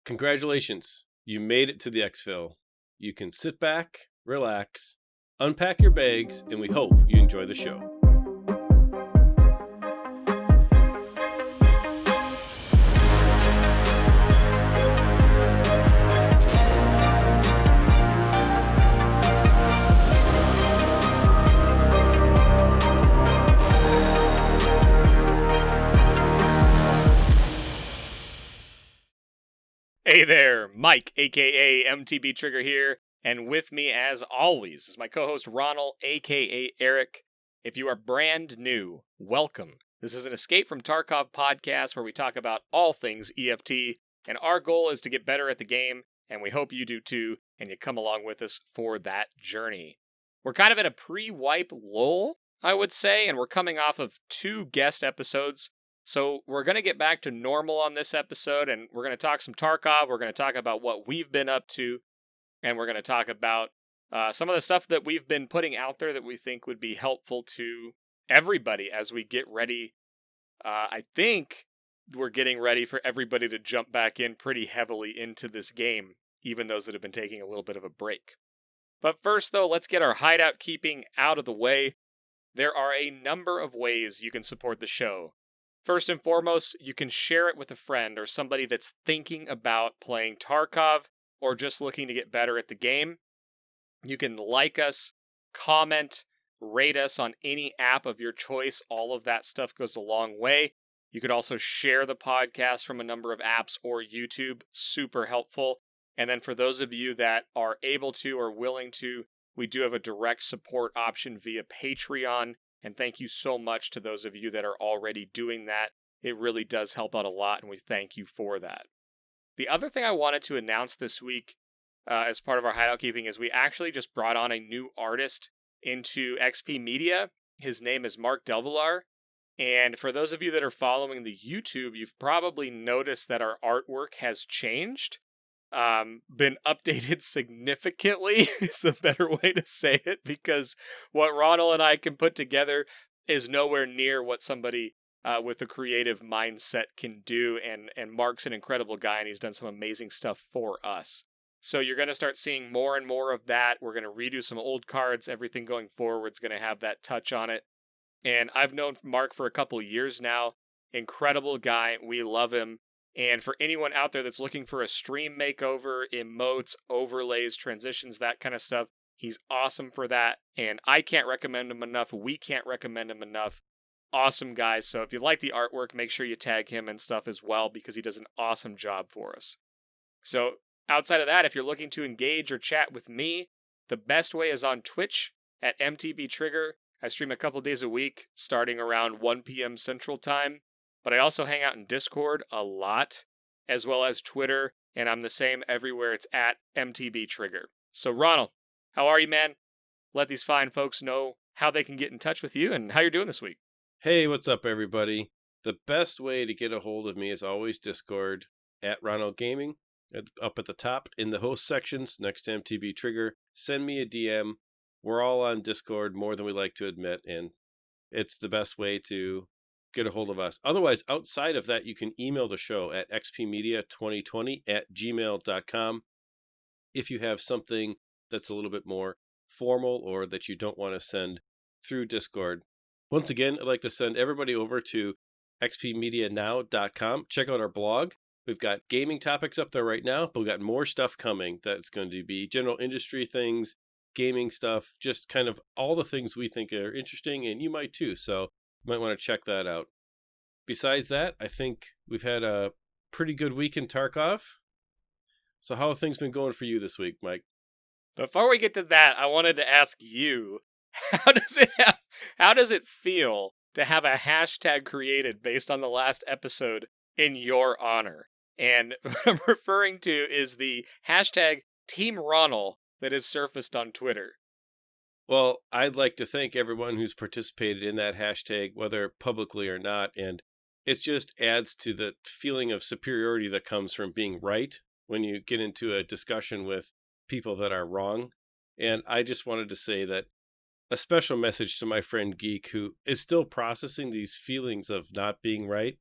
Congratulations, you made it to the EXFIL. You can sit back, relax, unpack your bags, and we hope you enjoy the show. Hey there, Mike, aka MTBtrigger here, and with me as always is my co-host Ronal, aka Eric. If you are brand new, welcome. This is an Escape from Tarkov podcast where we talk about all things EFT, and our goal is to get better at the game, and we hope you do too, and you come along with us for that journey. We're kind of in a pre-wipe lull, I would say, and we're coming off of 2 guest episodes. So we're going to get back to normal on this episode, and we're going to talk some Tarkov, we're going to talk about what we've been up to, and we're going to talk about some of the stuff that we've been putting out there that we think would be helpful to everybody as we get ready. I think we're getting ready for everybody to jump back in pretty heavily into this game, even those that have been taking a little bit of a break. But first, though, let's get our hideout keeping out of the way. There are a number of ways you can support the show. First and foremost, you can share it with a friend or somebody that's thinking about playing Tarkov or just looking to get better at the game. You can like us, comment, rate us on any app of your choice. All of that stuff goes a long way. You could also share the podcast from a number of apps or YouTube. Super helpful. And then for those of you that are able to or willing to, we do have a direct support option via Patreon. And thank you so much to those of you that are already doing that. It really does help out a lot, and we thank you for that. The other thing I wanted to announce this week as part of our hideout keeping is we actually just brought on a new artist into XP Media. His name is Mark Delvilar. And for those of you that are following the YouTube, you've probably noticed that our artwork has changed. Been updated significantly is the better way to say it, because what Ronal and I can put together is nowhere near what somebody with a creative mindset can do, and Mark's an incredible guy, and he's done some amazing stuff for us. So you're going to start seeing more and more of that. We're going to redo some old cards. Everything going forward is going to have that touch on it. And I've known Mark for a couple years now. Incredible guy. We love him. And for anyone out there that's looking for a stream makeover, emotes, overlays, transitions, that kind of stuff, he's awesome for that. And I can't recommend him enough. We can't recommend him enough. Awesome guy. So if you like the artwork, make sure you tag him and stuff as well, because he does an awesome job for us. So outside of that, if you're looking to engage or chat with me, the best way is on Twitch at MTBtrigger. I stream a couple days a week, starting around 1 p.m. Central Time. But I also hang out in Discord a lot, as well as Twitter, and I'm the same everywhere. It's at MTBtrigger. So, Ronal, how are you, man? Let these fine folks know how they can get in touch with you and how you're doing this week. Hey, what's up, everybody? The best way to get a hold of me is always Discord at Ronal Gaming, up at the top in the host sections next to MTBtrigger. Send me a DM. We're all on Discord more than we like to admit, and it's the best way to get a hold of us. Otherwise, outside of that, you can email the show at xpmedia2020@gmail.com if you have something that's a little bit more formal or that you don't want to send through Discord. Once again, I'd like to send everybody over to xpmedianow.com. Check out our blog. We've got gaming topics up there right now, but we've got more stuff coming that's going to be general industry things, gaming stuff, just kind of all the things we think are interesting, and you might too. So you might want to check that out. Besides that, I think we've had a pretty good week in Tarkov. So how have things been going for you this week, Mike? Before we get to that, I wanted to ask you, how does it feel to have a hashtag created based on the last episode in your honor? And what I'm referring to is the hashtag Team Ronal that is surfaced on Twitter. Well, I'd like to thank everyone who's participated in that hashtag, whether publicly or not, and it just adds to the feeling of superiority that comes from being right when you get into a discussion with people that are wrong. And I just wanted to say that a special message to my friend Geek, who is still processing these feelings of not being right.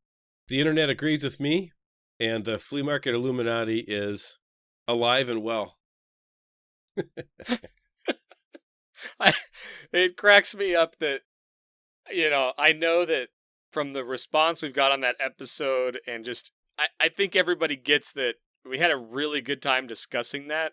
The internet agrees with me, and the flea market Illuminati is alive and well. It cracks me up that, I know that from the response we've got on that episode, and just, I think everybody gets that we had a really good time discussing that,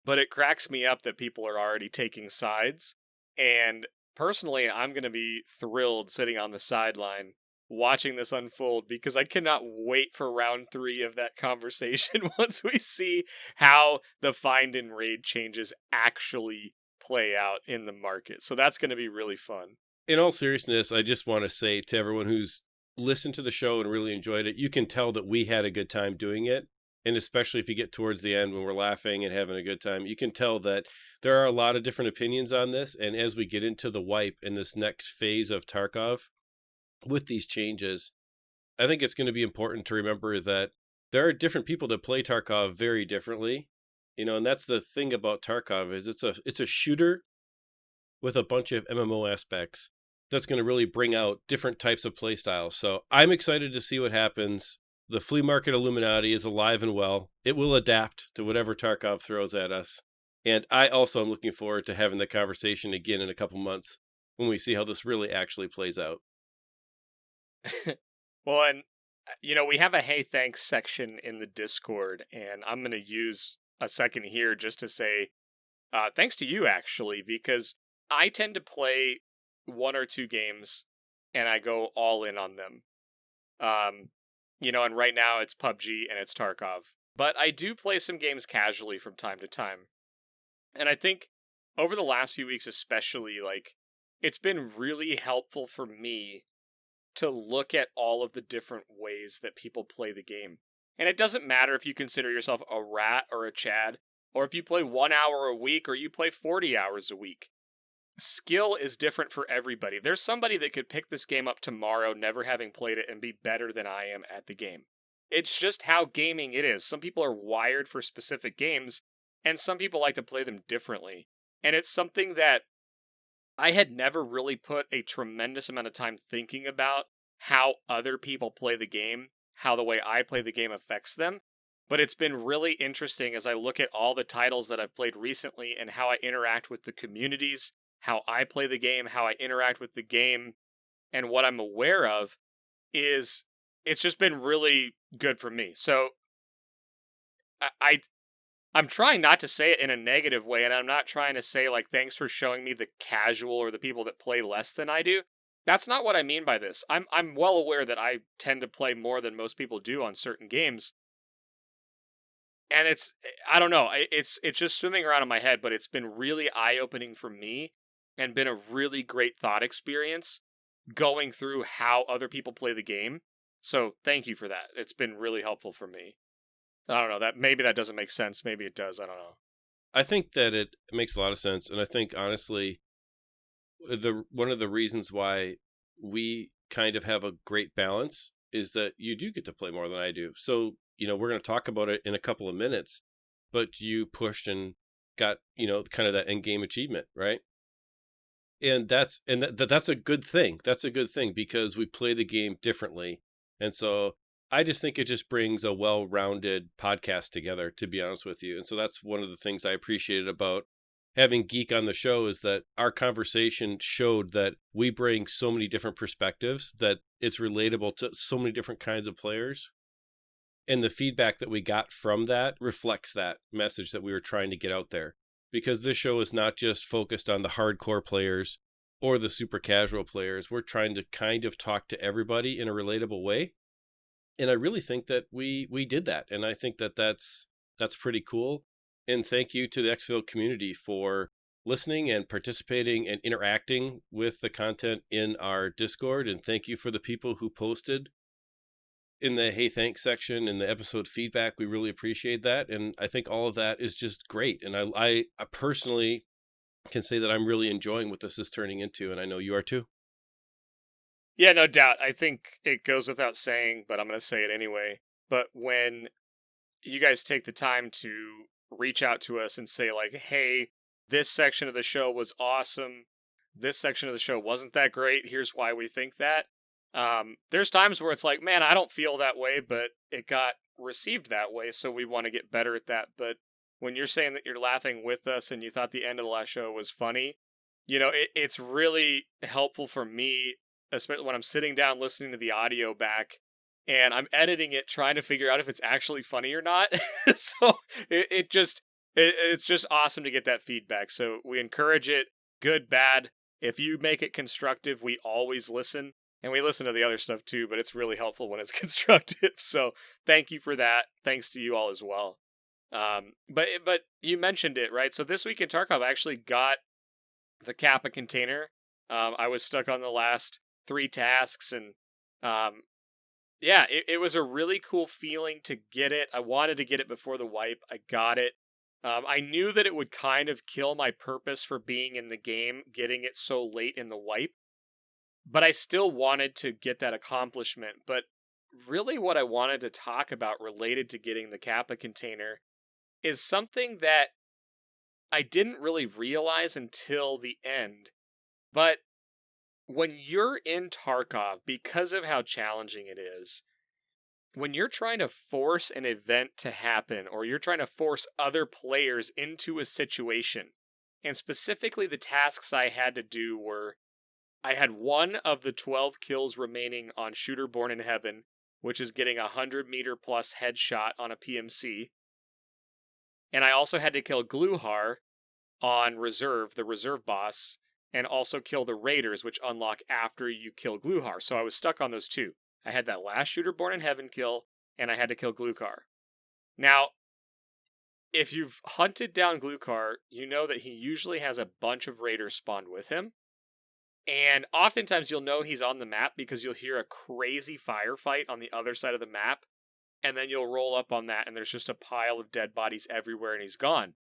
but it cracks me up that people are already taking sides. And personally, I'm going to be thrilled sitting on the sideline watching this unfold, because I cannot wait for round 3 of that conversation once we see how the find and raid changes actually play out in the market. So that's going to be really fun. In all seriousness, I just want to say to everyone who's listened to the show and really enjoyed it, you can tell that we had a good time doing it. And especially if you get towards the end when we're laughing and having a good time, you can tell that there are a lot of different opinions on this. And as we get into the wipe in this next phase of Tarkov with these changes, I think it's going to be important to remember that there are different people that play Tarkov very differently. And that's the thing about Tarkov is it's a shooter with a bunch of MMO aspects that's going to really bring out different types of play styles. So I'm excited to see what happens. The flea market Illuminati is alive and well. It will adapt to whatever Tarkov throws at us. And I also am looking forward to having the conversation again in a couple months when we see how this really actually plays out. Well, and, we have a hey thanks section in the Discord, and I'm going to use a second here just to say thanks to you, actually, because I tend to play 1 or 2 games and I go all in on them. And right now it's PUBG and it's Tarkov. But I do play some games casually from time to time. And I think over the last few weeks especially, it's been really helpful for me to look at all of the different ways that people play the game. And it doesn't matter if you consider yourself a rat or a Chad, or if you play 1 hour a week or you play 40 hours a week. Skill is different for everybody. There's somebody that could pick this game up tomorrow, never having played it, and be better than I am at the game. It's just how gaming it is. Some people are wired for specific games, and some people like to play them differently. And it's something that I had never really put a tremendous amount of time thinking about how other people play the game, how the way I play the game affects them. But it's been really interesting as I look at all the titles that I've played recently and how I interact with the communities, how I play the game, how I interact with the game, and what I'm aware of is it's just been really good for me. So I'm trying not to say it in a negative way, and I'm not trying to say, thanks for showing me the casual or the people that play less than I do. That's not what I mean by this. I'm well aware that I tend to play more than most people do on certain games. And I don't know, it's just swimming around in my head, but it's been really eye-opening for me and been a really great thought experience going through how other people play the game. So thank you for that. It's been really helpful for me. I don't know, maybe that doesn't make sense. Maybe it does. I don't know. I think that it makes a lot of sense. And I think, honestly, one of the reasons why we kind of have a great balance is that you do get to play more than I do. So, we're going to talk about it in a couple of minutes, but you pushed and got, kind of that end game achievement, right? And that's a good thing. That's a good thing because we play the game differently. And so I just think it just brings a well-rounded podcast together, to be honest with you. And so that's one of the things I appreciated about having Geek on the show is that our conversation showed that we bring so many different perspectives, that it's relatable to so many different kinds of players. And the feedback that we got from that reflects that message that we were trying to get out there. Because this show is not just focused on the hardcore players or the super casual players. We're trying to kind of talk to everybody in a relatable way. And I really think that we did that. And I think that that's pretty cool. And thank you to the EXFIL community for listening and participating and interacting with the content in our Discord. And thank you for the people who posted in the hey thanks section in the episode feedback. We really appreciate that. And I think all of that is just great. And I personally can say that I'm really enjoying what this is turning into. And I know you are too. Yeah, no doubt. I think it goes without saying, but I'm going to say it anyway. But when you guys take the time to reach out to us and say, hey, this section of the show was awesome, this section of the show wasn't that great, here's why we think that, There's times where it's like, man, I don't feel that way, but it got received that way, so we want to get better at that. But when you're saying that you're laughing with us and you thought the end of the last show was funny, it's really helpful for me, especially when I'm sitting down listening to the audio back and I'm editing it, trying to figure out if it's actually funny or not. So it's just awesome to get that feedback. So we encourage it, good, bad. If you make it constructive, we always listen. And we listen to the other stuff too, but it's really helpful when it's constructive. So thank you for that. Thanks to you all as well. But you mentioned it, right? So this week in Tarkov, I actually got the Kappa container. I was stuck on the last 3 tasks, and it was a really cool feeling to get it. I wanted to get it before the wipe. I got it. I knew that it would kind of kill my purpose for being in the game, getting it so late in the wipe. But I still wanted to get that accomplishment. But really what I wanted to talk about related to getting the Kappa container is something that I didn't really realize until the end. But when you're in Tarkov, because of how challenging it is, when you're trying to force an event to happen, or you're trying to force other players into a situation, and specifically the tasks I had to do were, I had one of the 12 kills remaining on Shooter Born in Heaven, which is getting a 100-meter plus headshot on a PMC. And I also had to kill Gluhar on Reserve, the Reserve boss, and also kill the Raiders, which unlock after you kill Gluhar. So I was stuck on those 2. I had that last Shooter Born in Heaven kill, and I had to kill Gluhar. Now, if you've hunted down Gluhar, you know that he usually has a bunch of Raiders spawned with him. And oftentimes you'll know he's on the map because you'll hear a crazy firefight on the other side of the map, and then you'll roll up on that and there's just a pile of dead bodies everywhere and he's gone.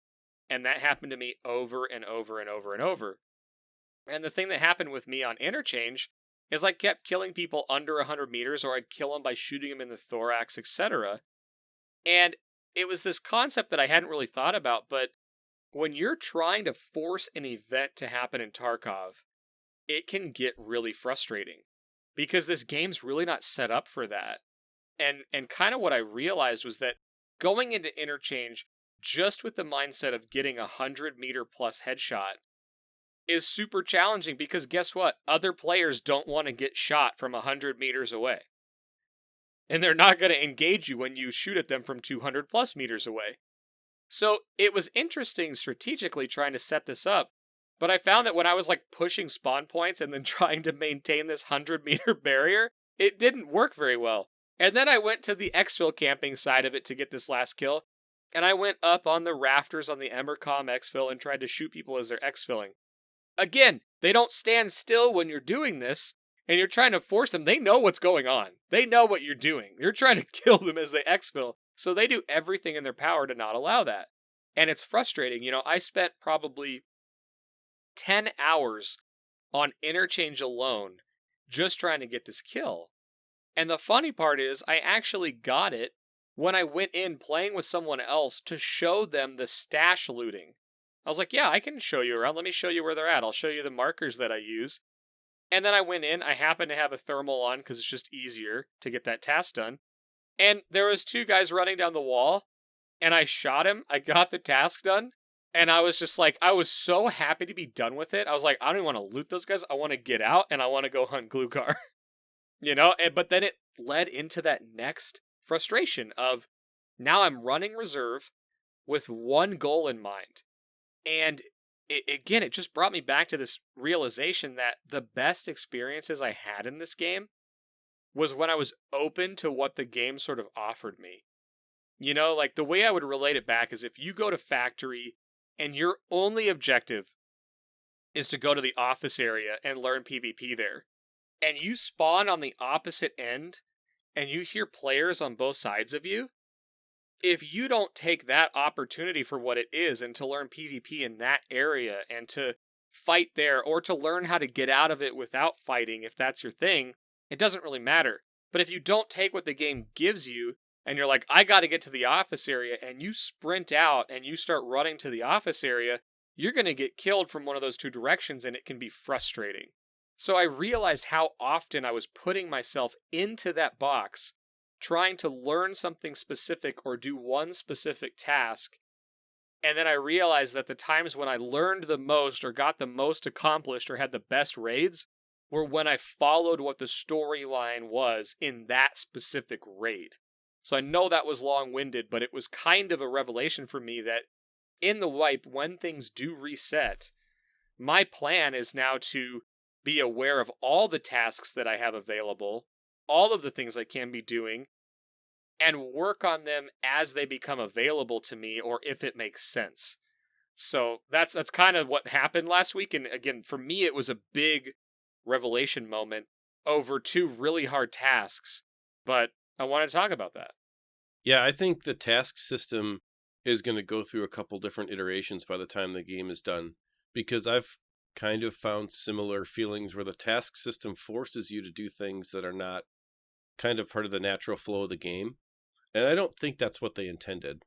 And that happened to me over and over and over and over. And the thing that happened with me on Interchange is I kept killing people under 100 meters, or I'd kill them by shooting them in the thorax, etc. And it was this concept that I hadn't really thought about, but when you're trying to force an event to happen in Tarkov, it can get really frustrating because this game's really not set up for that. And kind of what I realized was that going into Interchange just with the mindset of getting a 100-meter plus headshot is super challenging because guess what? Other players don't want to get shot from 100 meters away. And they're not going to engage you when you shoot at them from 200 plus meters away. So it was interesting strategically trying to set this up. But I found that when I was like pushing spawn points and then trying to maintain this 100-meter barrier, it didn't work very well. And then I went to the EXFIL camping side of it to get this last kill. And I went up on the rafters on the Emercom EXFIL and tried to shoot people as they're EXFILing. Again, they don't stand still when you're doing this, and you're trying to force them. They know what's going on. They know what you're doing. You're trying to kill them as they EXFIL, so they do everything in their power to not allow that. And it's frustrating. I spent probably 10 hours on Interchange alone just trying to get this kill. And the funny part is, I actually got it when I went in playing with someone else to show them the stash looting. I was like, yeah, I can show you around. Let me show you where they're at. I'll show you the markers that I use. And then I went in. I happened to have a thermal on because it's just easier to get that task done. And there was 2 guys running down the wall. And I shot him. I got the task done. And I was just like, I was so happy to be done with it. I was like, I don't even want to loot those guys. I want to get out and I want to go hunt Gluhar. But then it led into that next frustration of now I'm running reserve with one goal in mind. And it just brought me back to this realization that the best experiences I had in this game was when I was open to what the game sort of offered me. Like the way I would relate it back is if you go to Factory and your only objective is to go to the office area and learn PvP there, and you spawn on the opposite end and you hear players on both sides of you, if you don't take that opportunity for what it is and to learn PvP in that area and to fight there or to learn how to get out of it without fighting, if that's your thing, it doesn't really matter. But if you don't take what the game gives you and you're like, I got to get to the office area, and you sprint out and you start running to the office area, you're going to get killed from one of those 2 directions and it can be frustrating. So I realized how often I was putting myself into that box, trying to learn something specific or do one specific task. And then I realized that the times when I learned the most or got the most accomplished or had the best raids were when I followed what the storyline was in that specific raid. So I know that was long-winded, but it was kind of a revelation for me that in the wipe, when things do reset, my plan is now to be aware of all the tasks that I have available, all of the things I can be doing, and work on them as they become available to me or if it makes sense. So that's kind of what happened last week. And again, for me, it was a big revelation moment over two really hard tasks. But I want to talk about that. Yeah, I think the task system is going to go through a couple different iterations by the time the game is done, because I've kind of found similar feelings where the task system forces you to do things that are not kind of part of the natural flow of the game. And I don't think that's what they intended.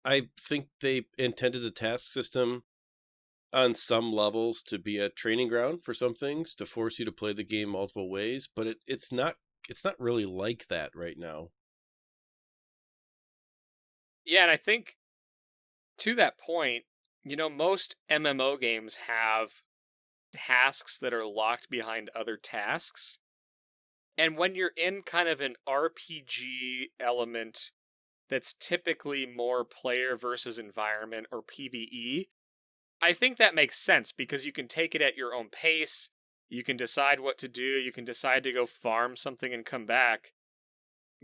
I think they intended the task system on some levels to be a training ground for some things, to force you to play the game multiple ways, but it's not really like that right now. Yeah, and I think to that point, most MMO games have tasks that are locked behind other tasks. And when you're in kind of an RPG element that's typically more player versus environment or PvE, I think that makes sense because you can take it at your own pace. You can decide what to do. You can decide to go farm something and come back.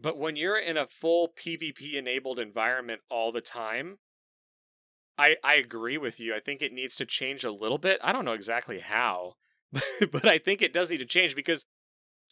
But when you're in a full PvP enabled environment all the time, I agree with you. I think it needs to change a little bit. I don't know exactly how, but I think it does need to change because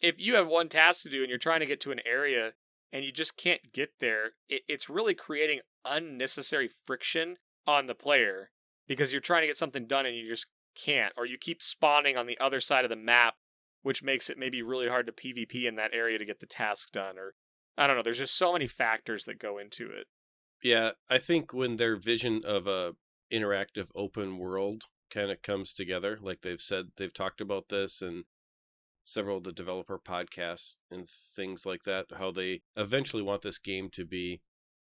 if you have one task to do and you're trying to get to an area and you just can't get there, it's really creating unnecessary friction on the player because you're trying to get something done and you just can't, or you keep spawning on the other side of the map, which makes it maybe really hard to PvP in that area to get the task done, or I don't know. There's just so many factors that go into it. Yeah, I think when their vision of a interactive open world kind of comes together, like they've talked about this and several of the developer podcasts and things like that, how they eventually want this game to be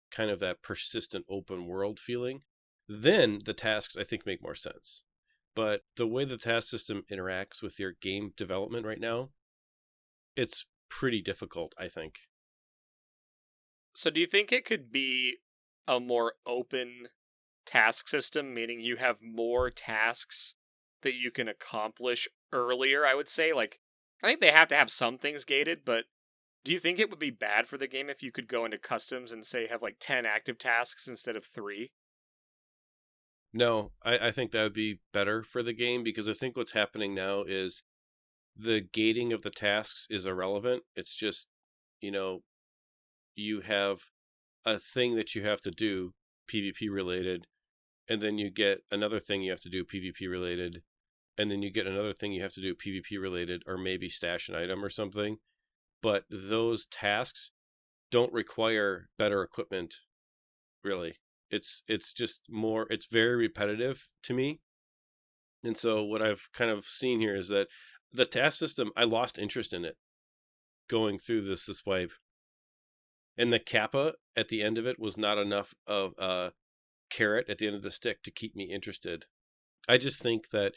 kind of that persistent open world feeling, then the tasks I think make more sense. But the way the task system interacts with your game development right now, it's pretty difficult, I think. So do you think it could be a more open task system, meaning you have more tasks that you can accomplish earlier, I would say? Like, I think they have to have some things gated, but do you think it would be bad for the game if you could go into customs and say have like 10 active tasks instead of 3? No, I think that would be better for the game, because I think what's happening now is the gating of the tasks is irrelevant. It's just, you know, you have a thing that you have to do PvP related, and then you get another thing you have to do PvP related, and then you get another thing you have to do PvP related, or maybe stash an item or something. But those tasks don't require better equipment, really. It's just more, it's very repetitive to me. And so what I've kind of seen here is that the task system, I lost interest in it going through this wipe. And the Kappa at the end of it was not enough of a carrot at the end of the stick to keep me interested. I just think that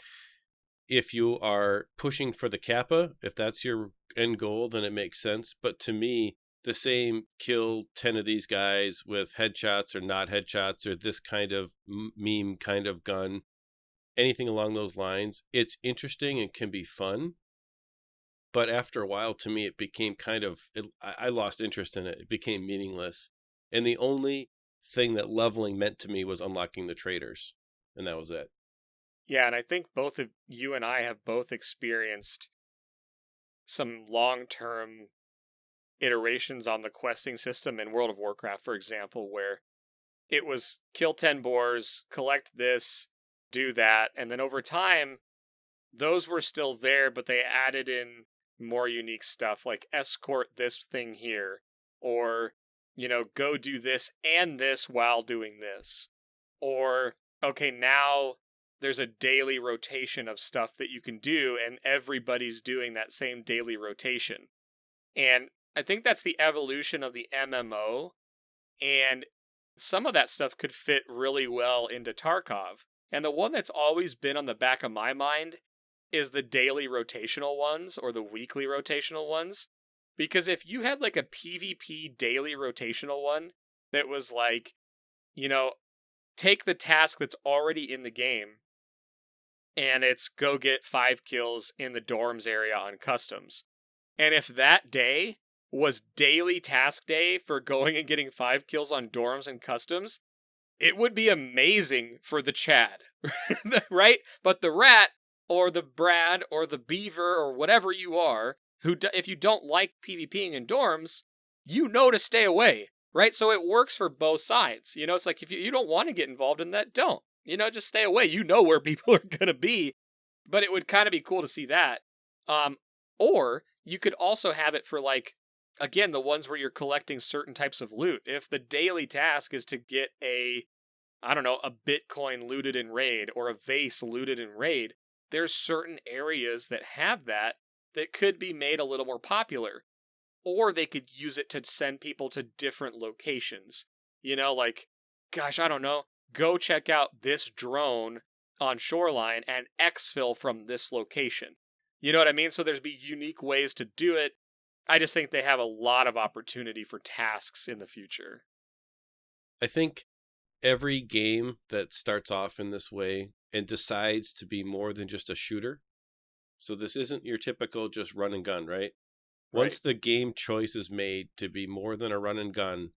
if you are pushing for the Kappa, if that's your end goal, then it makes sense. But to me, the same kill 10 of these guys with headshots or not headshots, or this kind of meme kind of gun, anything along those lines, it's interesting and can be fun. But after a while, to me, it became I lost interest in it. It became meaningless. And the only thing that leveling meant to me was unlocking the traders. And that was it. Yeah, and I think both of you and I have both experienced some long-term iterations on the questing system in World of Warcraft, for example, where it was kill 10 boars, collect this, do that, and then over time, those were still there, but they added in more unique stuff like escort this thing here, or, go do this and this while doing this. Or, okay, now there's a daily rotation of stuff that you can do, and everybody's doing that same daily rotation. And I think that's the evolution of the MMO, and some of that stuff could fit really well into Tarkov. And the one that's always been on the back of my mind is the daily rotational ones or the weekly rotational ones. Because if you had like a PvP daily rotational one that was like, take the task that's already in the game and it's go get 5 kills in the dorms area on customs. And if that day was daily task day for going and getting 5 kills on dorms and customs, it would be amazing for the Chad, right? But the Rat or the Brad or the Beaver or whatever you are, if you don't like PvPing in dorms, to stay away, right? So it works for both sides. It's like if you don't want to get involved in that, don't. Just stay away. Where people are going to be. But it would kind of be cool to see that. Or you could also have it for like, again, the ones where you're collecting certain types of loot. If the daily task is to get a Bitcoin looted in raid or a vase looted in raid, there's certain areas that have that could be made a little more popular. Or they could use it to send people to different locations. Like, gosh, I don't know. Go check out this drone on Shoreline and EXFIL from this location. You know what I mean? So there's be unique ways to do it. I just think they have a lot of opportunity for tasks in the future. I think every game that starts off in this way and decides to be more than just a shooter. So this isn't your typical just run and gun, right? Once the game choice is made to be more than a run and gun,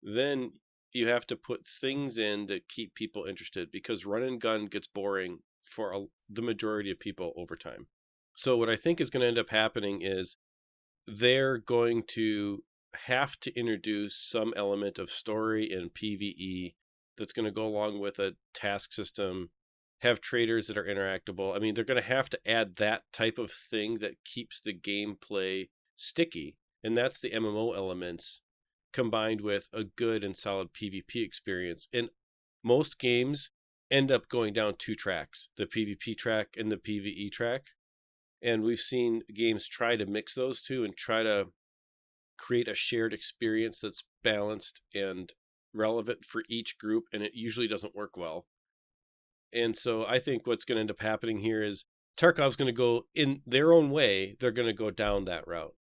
then you have to put things in to keep people interested, because run and gun gets boring for the majority of people over time. So what I think is going to end up happening is they're going to have to introduce some element of story and PvE that's going to go along with a task system, have traders that are interactable. I mean, they're going to have to add that type of thing that keeps the gameplay sticky. And that's the MMO elements combined with a good and solid PvP experience. And most games end up going down 2 tracks, the PvP track and the PvE track. And we've seen games try to mix those two and try to create a shared experience that's balanced and relevant for each group, and it usually doesn't work well. And so I think what's going to end up happening here is Tarkov's going to go in their own way. They're going to go down that route.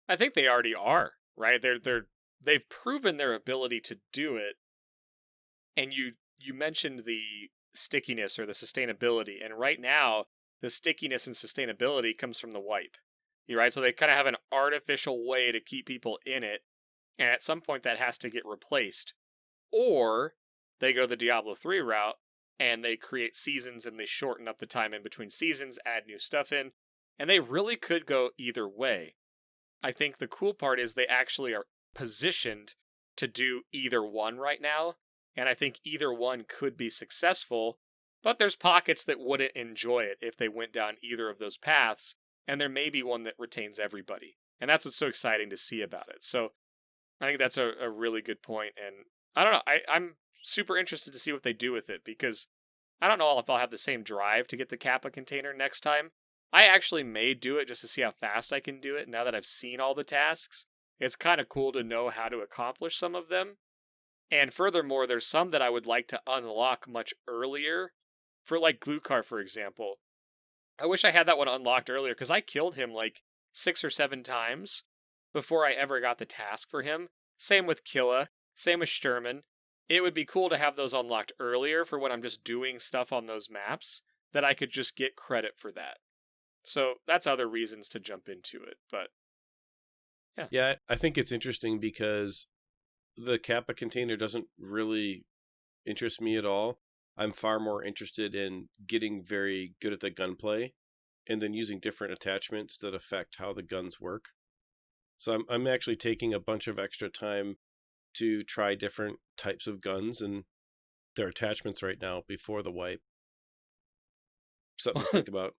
I think they already are, right? They've proven their ability to do it. And you mentioned the stickiness or the sustainability, and right now the stickiness and sustainability comes from the wipe. Right? So they kind of have an artificial way to keep people in it, and at some point that has to get replaced. Or they go the Diablo 3 route and they create seasons and they shorten up the time in between seasons, add new stuff in, and they really could go either way. I think the cool part is they actually are positioned to do either one right now, and I think either one could be successful, but there's pockets that wouldn't enjoy it if they went down either of those paths, and there may be one that retains everybody. And that's what's so exciting to see about it. So I think that's a really good point, and I don't know, I'm super interested to see what they do with it, because I don't know if I'll have the same drive to get the Kappa container next time. I actually may do it just to see how fast I can do it now that I've seen all the tasks. It's kind of cool to know how to accomplish some of them. And furthermore, there's some that I would like to unlock much earlier. For like Glukar, for example. I wish I had that one unlocked earlier, because I killed him like 6 or 7 times before I ever got the task for him. Same with Killa, same with Sturman. It would be cool to have those unlocked earlier for when I'm just doing stuff on those maps, that I could just get credit for that. So that's other reasons to jump into it, but yeah. Yeah, I think it's interesting because the Kappa container doesn't really interest me at all. I'm far more interested in getting very good at the gunplay and then using different attachments that affect how the guns work. So I'm actually taking a bunch of extra time to try different types of guns and their attachments right now before the wipe. Something to think about.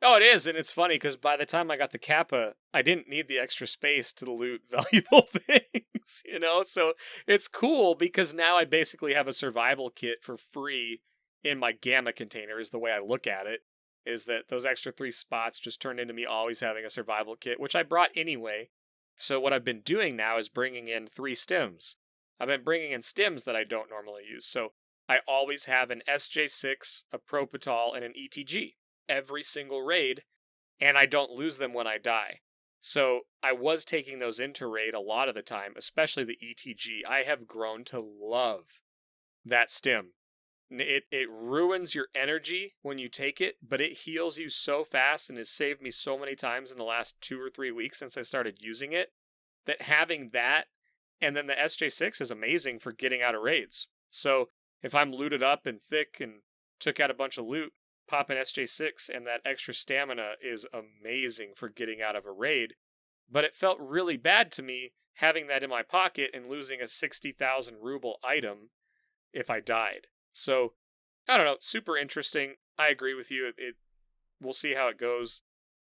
Oh, it is, and it's funny because by the time I got the Kappa, I didn't need the extra space to loot valuable things, So it's cool because now I basically have a survival kit for free in my gamma container is the way I look at it, is that those extra 3 spots just turned into me always having a survival kit, which I brought anyway. So what I've been doing now is bringing in 3 stims. I've been bringing in stims that I don't normally use. So I always have an SJ6, a Propital, and an ETG every single raid, and I don't lose them when I die. So I was taking those into raid a lot of the time, especially the ETG. I have grown to love that stim. It ruins your energy when you take it, but it heals you so fast and has saved me so many times in the last 2 or 3 weeks since I started using it, that having that, and then the SJ6 is amazing for getting out of raids. So if I'm looted up and thick and took out a bunch of loot, pop an SJ6 and that extra stamina is amazing for getting out of a raid. But it felt really bad to me having that in my pocket and losing a 60,000 ruble item if I died. So, I don't know, super interesting. I agree with you. We'll see how it goes.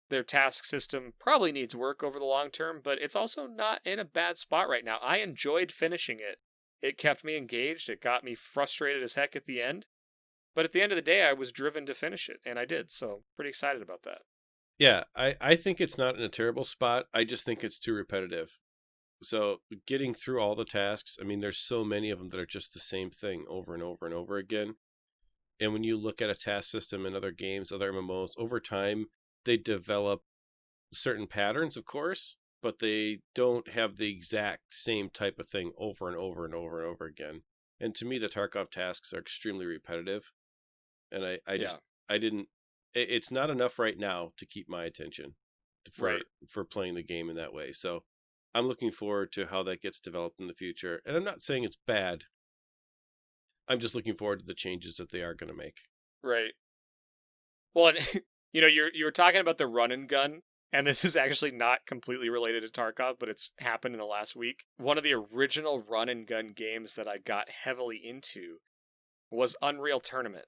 Their task system probably needs work over the long term, but it's also not in a bad spot right now. I enjoyed finishing it. It kept me engaged. It got me frustrated as heck at the end. But at the end of the day, I was driven to finish it, and I did. So, pretty excited about that. Yeah, I think it's not in a terrible spot. I just think it's too repetitive. So getting through all the tasks, I mean, there's so many of them that are just the same thing over and over and over again. And when you look at a task system in other games, other MMOs, over time, they develop certain patterns, of course, but they don't have the exact same type of thing over and over and over and over again. And to me, the Tarkov tasks are extremely repetitive. And it's not enough right now to keep my attention for playing the game in that way. So I'm looking forward to how that gets developed in the future. And I'm not saying it's bad. I'm just looking forward to the changes that they are going to make. Right. Well, and, you were talking about the run and gun, and this is actually not completely related to Tarkov, but it's happened in the last week. One of the original run and gun games that I got heavily into was Unreal Tournament.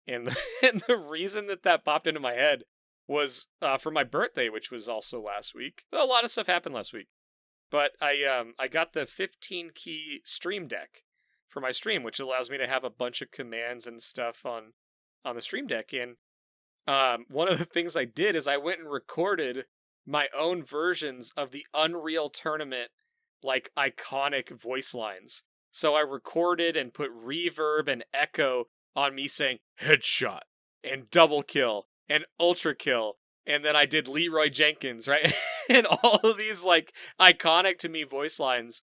And the reason that popped into my head was for my birthday, which was also last week. A lot of stuff happened last week. But I got the 15-key Stream Deck for my stream, which allows me to have a bunch of commands and stuff on the Stream Deck. And one of the things I did is I went and recorded my own versions of the Unreal Tournament, like, iconic voice lines. So I recorded and put reverb and echo on me saying headshot and double kill and ultra kill. And then I did Leroy Jenkins, right? And all of these, like, iconic to me voice lines.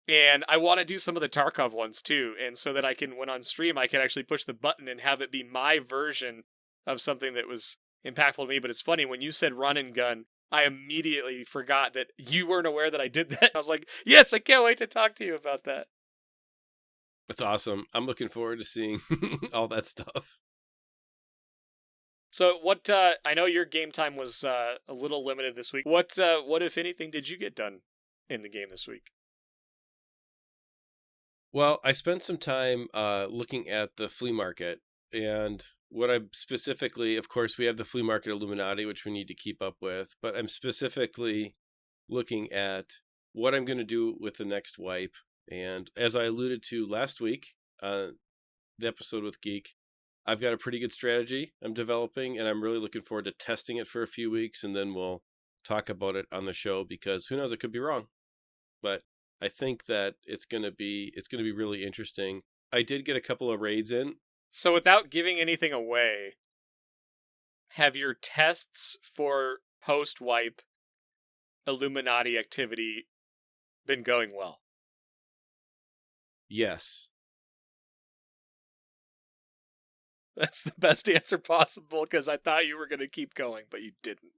And I want to do some of the Tarkov ones too. And so that I can, when on stream, I can actually push the button and have it be my version of something that was impactful to me. But it's funny, when you said run and gun, I immediately forgot that you weren't aware that I did that. I was like, yes, I can't wait to talk to you about that. That's awesome. I'm looking forward to seeing all that stuff. So what, I know your game time was a little limited this week. What if anything, did you get done in the game this week? Well, I spent some time looking at the flea market, and what I'm specifically, of course, we have the flea market Illuminati, which we need to keep up with, but I'm specifically looking at what I'm going to do with the next wipe. And as I alluded to last week, the episode with Geek, I've got a pretty good strategy I'm developing, and I'm really looking forward to testing it for a few weeks, and then we'll talk about it on the show, because who knows, it could be wrong. But I think that it's going to be really interesting. I did get a couple of raids in. So without giving anything away, have your tests for post-wipe Illuminati activity been going well? Yes. That's the best answer possible, because I thought you were going to keep going, but you didn't.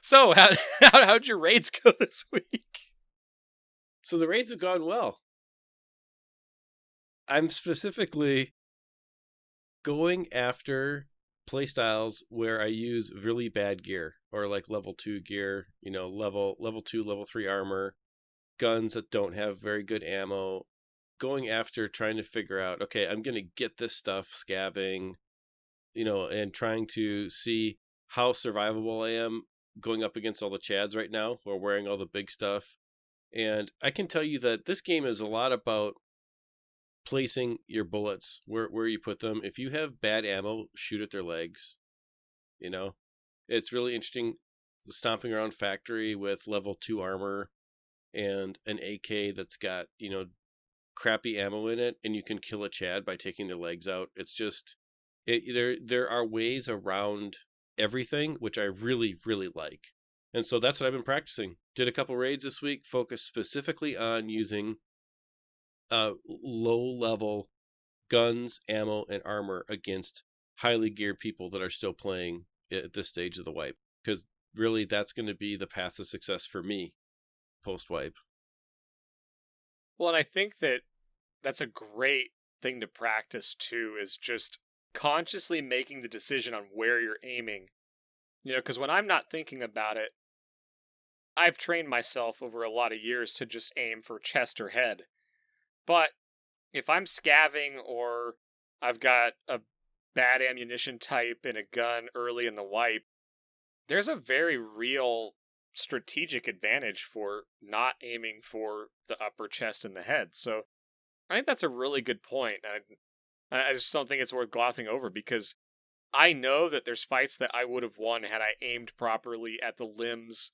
So how'd your raids go this week? So the raids have gone well. I'm specifically going after playstyles where I use really bad gear, or like level 2 gear, level 2, level 3 armor, guns that don't have very good ammo. Going after trying to figure out, okay, I'm going to get this stuff scavving, and trying to see how survivable I am going up against all the Chads right now who are wearing all the big stuff. And I can tell you that this game is a lot about placing your bullets where you put them. If you have bad ammo, shoot at their legs. You know, it's really interesting stomping around factory with level 2 armor and an AK that's got, crappy ammo in it, and you can kill a Chad by taking their legs out. It's just there are ways around everything, which I really, really like. And so that's what I've been practicing. Did a couple raids this week, focused specifically on using low level guns, ammo, and armor against highly geared people that are still playing at this stage of the wipe, because really that's going to be the path to success for me post wipe. Well, and I think that that's a great thing to practice too, is just consciously making the decision on where you're aiming. Because when I'm not thinking about it, I've trained myself over a lot of years to just aim for chest or head. But if I'm scavving or I've got a bad ammunition type in a gun early in the wipe, there's a very real strategic advantage for not aiming for the upper chest and the head. So I think that's a really good point. I just don't think it's worth glossing over, because I know that there's fights that I would have won had I aimed properly at the limbs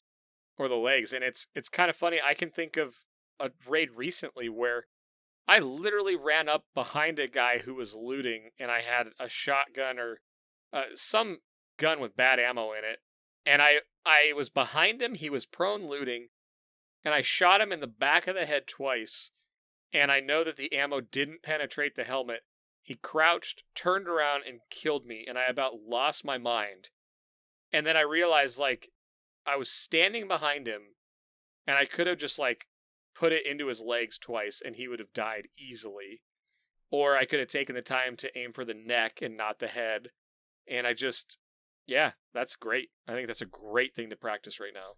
or the legs. And it's kind of funny. I can think of a raid recently where I literally ran up behind a guy who was looting, and I had a shotgun or some gun with bad ammo in it. And I was behind him. He was prone looting, and I shot him in the back of the head twice. And I know that the ammo didn't penetrate the helmet. He crouched, turned around, and killed me, and I about lost my mind. And then I realized, I was standing behind him, and I could have just, put it into his legs twice, and he would have died easily. Or I could have taken the time to aim for the neck and not the head. And that's great. I think that's a great thing to practice right now.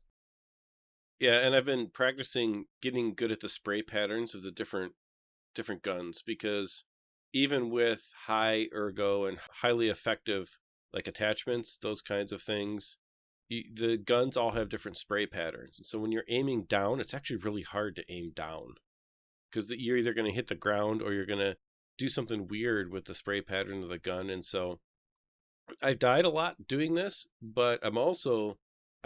Yeah, and I've been practicing getting good at the spray patterns of the different guns, because even with high ergo and highly effective attachments, those kinds of things, the guns all have different spray patterns. And so when you're aiming down, it's actually really hard to aim down, because you're either going to hit the ground or you're going to do something weird with the spray pattern of the gun. And so I've died a lot doing this, but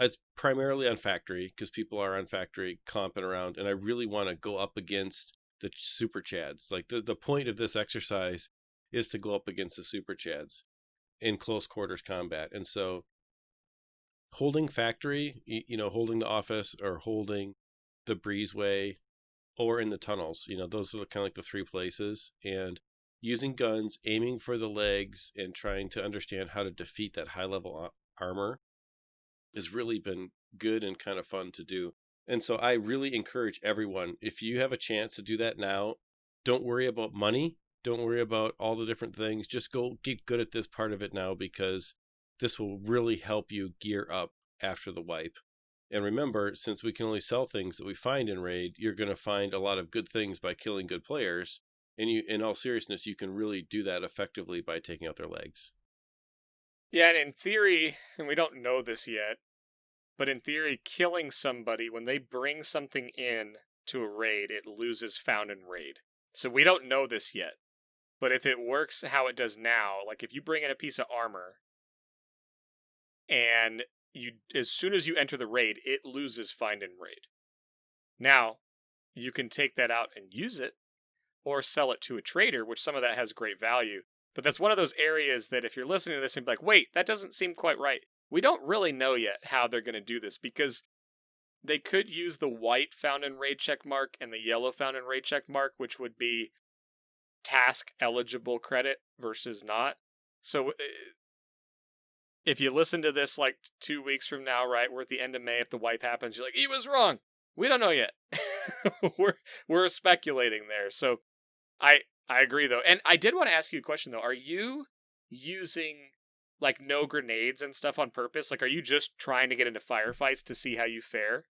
it's primarily on factory, because people are on factory comping around, and I really want to go up against the super chads. The point of this exercise is to go up against the super chads in close quarters combat. And so holding factory, holding the office or holding the breezeway or in the tunnels, those are kind of the three places, and using guns, aiming for the legs, and trying to understand how to defeat that high level armor has really been good and kind of fun to do. And so I really encourage everyone, if you have a chance to do that now, don't worry about money. Don't worry about all the different things. Just go get good at this part of it now, because this will really help you gear up after the wipe. And remember, since we can only sell things that we find in raid, you're going to find a lot of good things by killing good players. And in all seriousness, you can really do that effectively by taking out their legs. Yeah, and in theory, and we don't know this yet, but in theory, killing somebody, when they bring something in to a raid, it loses found in raid. So we don't know this yet. But if it works how it does now, if you bring in a piece of armor, and as soon as you enter the raid, it loses find in raid. Now, you can take that out and use it, or sell it to a trader, which some of that has great value. But that's one of those areas that if you're listening to this and be like, wait, that doesn't seem quite right. We don't really know yet how they're going to do this, because they could use the white found in raid check mark and the yellow found in raid check mark, which would be task eligible credit versus not. So if you listen to this 2 weeks from now, right, we're at the end of May, if the wipe happens, you're like, he was wrong. We don't know yet. we're speculating there. So I agree, though. And I did want to ask you a question, though. Are you using no grenades and stuff on purpose? Are you just trying to get into firefights to see how you fare?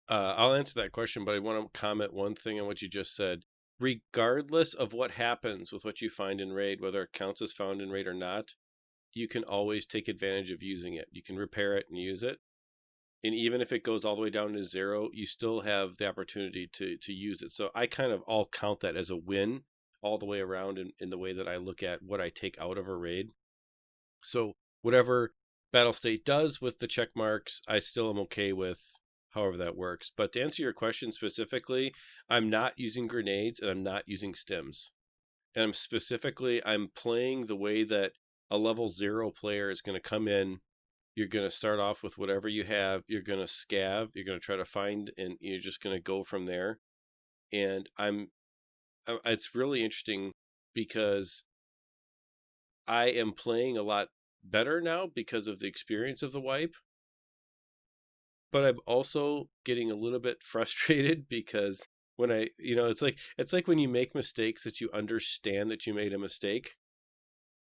I'll answer that question, but I want to comment one thing on what you just said. Regardless of what happens with what you find in raid, whether it counts as found in raid or not, you can always take advantage of using it. You can repair it and use it. And even if it goes all the way down to 0, you still have the opportunity to use it. So I kind of all count that as a win all the way around in the way that I look at what I take out of a raid. So whatever battle state does with the check marks, I still am okay with however that works. But to answer your question specifically, I'm not using grenades and I'm not using stims. And I'm playing the way that a level 0 player is going to come in. You're going to start off with whatever you have. You're going to scav. You're going to try to find, and you're just going to go from there. And it's really interesting because I am playing a lot better now because of the experience of the wipe. But I'm also getting a little bit frustrated because when it's like when you make mistakes that you understand that you made a mistake,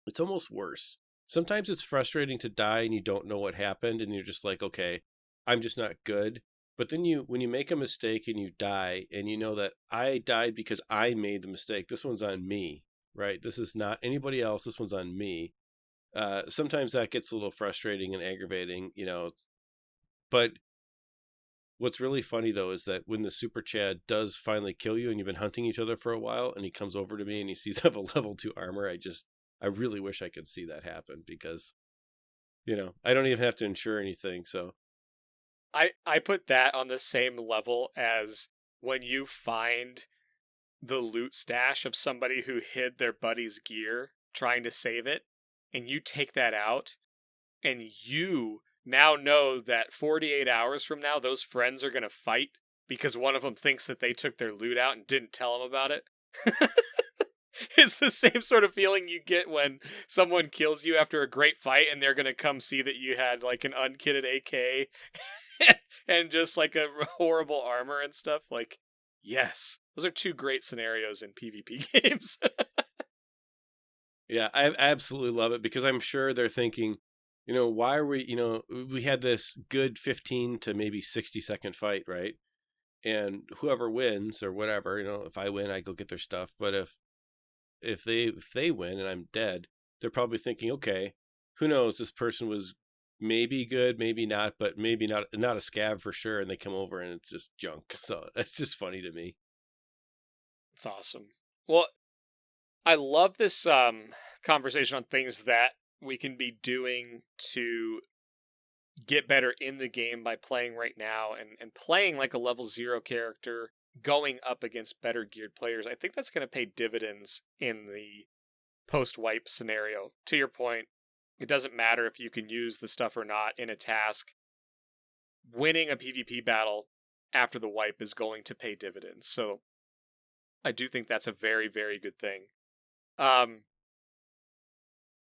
it's almost worse. Sometimes it's frustrating to die and you don't know what happened and you're just like, okay, I'm just not good. But then when you make a mistake and you die and you know that I died because I made the mistake, this one's on me, right? This is not anybody else. This one's on me. Sometimes that gets a little frustrating and aggravating, but what's really funny though is that when the Super Chad does finally kill you and you've been hunting each other for a while and he comes over to me and he sees I have a level 2 armor, I really wish I could see that happen because, I don't even have to insure anything. So I put that on the same level as when you find the loot stash of somebody who hid their buddy's gear trying to save it, and you take that out, and you now know that 48 hours from now, those friends are going to fight because one of them thinks that they took their loot out and didn't tell them about it. It's the same sort of feeling you get when someone kills you after a great fight and they're going to come see that you had like an unkitted AK and just like a horrible armor and stuff. Like, yes, those are two great scenarios in PvP games. Yeah, I absolutely love it because I'm sure they're thinking, why are we had this good 15 to maybe 60-second fight, right? And whoever wins or whatever, if I win, I go get their stuff. But if they win and I'm dead, they're probably thinking, okay, who knows? This person was maybe good, maybe not, but maybe not a scav for sure. And they come over and it's just junk. So that's just funny to me. It's awesome. Well, I love this conversation on things that we can be doing to get better in the game by playing right now and playing like a level 0 character going up against better geared players. I think that's going to pay dividends in the post-wipe scenario. To your point, it doesn't matter if you can use the stuff or not in a task. Winning a PvP battle after the wipe is going to pay dividends. So I do think that's a very, very good thing.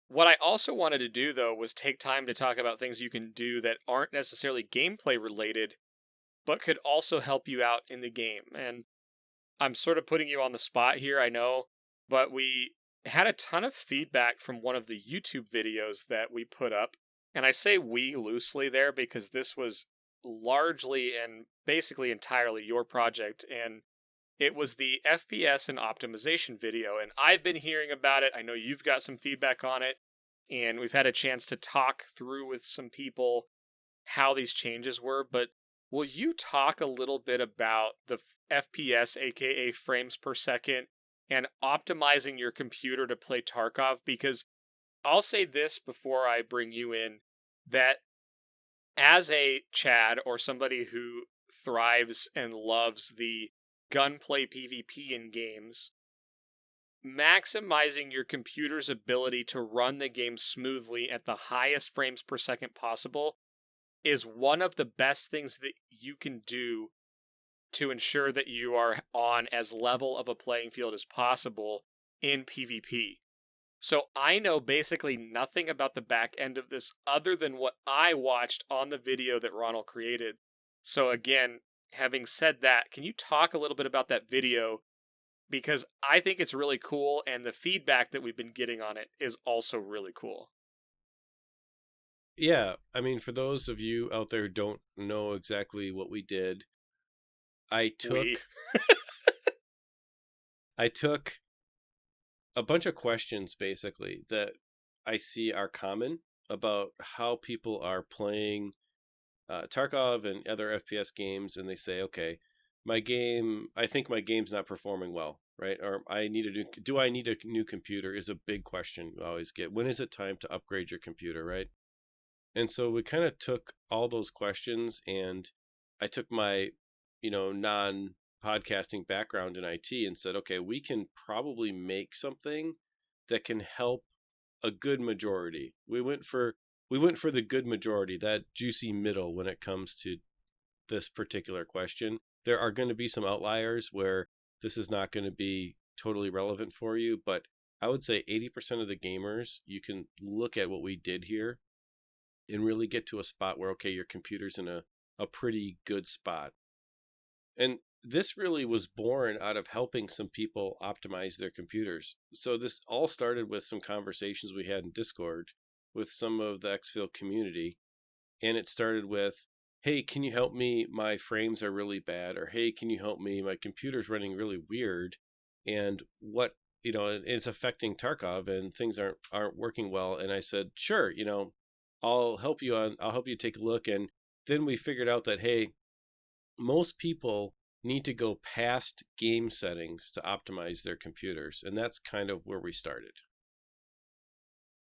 What I also wanted to do, though, was take time to talk about things you can do that aren't necessarily gameplay related, but could also help you out in the game. And I'm sort of putting you on the spot here, I know, but we had a ton of feedback from one of the YouTube videos that we put up. And I say we loosely there because this was largely and basically entirely your project. And it was the FPS and optimization video. And I've been hearing about it. I know you've got some feedback on it. And we've had a chance to talk through with some people how these changes were. But will you talk a little bit about the FPS, aka frames per second, and optimizing your computer to play Tarkov? Because I'll say this before I bring you in, that as a Chad or somebody who thrives and loves the gunplay PvP in games, maximizing your computer's ability to run the game smoothly at the highest frames per second possible is one of the best things that you can do to ensure that you are on as level of a playing field as possible in PvP. So I know basically nothing about the back end of this other than what I watched on the video that Ronal created. So again, having said that, can you talk a little bit about that video? Because I think it's really cool, and the feedback that we've been getting on it is also really cool. Yeah, I mean, for those of you out there who don't know exactly what we did, I took a bunch of questions basically that I see are common about how people are playing Tarkov and other FPS games, and they say, okay, I think my game's not performing well, right? Or do I need a new computer is a big question we always get. When is it time to upgrade your computer, right? And so we kind of took all those questions, and I took my, non-podcasting background in IT and said, okay, we can probably make something that can help a good majority. We went for the good majority, that juicy middle when it comes to this particular question. There are going to be some outliers where this is not going to be totally relevant for you, but I would say 80% of the gamers, you can look at what we did here and really get to a spot where, okay, your computer's in a pretty good spot. And this really was born out of helping some people optimize their computers. So this all started with some conversations we had in Discord with some of the EXFIL community. And it started with, hey, can you help me? My frames are really bad. Or, hey, can you help me? My computer's running really weird. And it's affecting Tarkov and things aren't working well. And I said, sure, I'll help you take a look. And then we figured out that, hey, most people need to go past game settings to optimize their computers. And that's kind of where we started.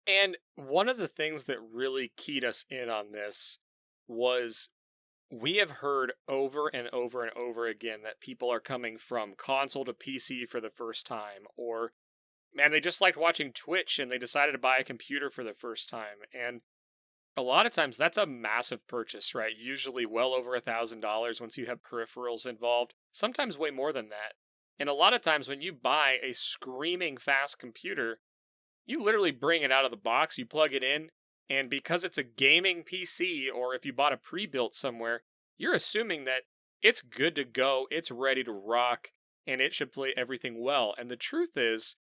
And one of the things that really keyed us in on this was we have heard over and over and over again that people are coming from console to PC for the first time, or, man, they just liked watching Twitch and they decided to buy a computer for the first time. And a lot of times that's a massive purchase, right? Usually well over $1,000 once you have peripherals involved, sometimes way more than that. And a lot of times when you buy a screaming fast computer, you literally bring it out of the box, you plug it in, and because it's a gaming PC, or if you bought a pre-built somewhere, you're assuming that it's good to go, it's ready to rock, and it should play everything well. And the truth is,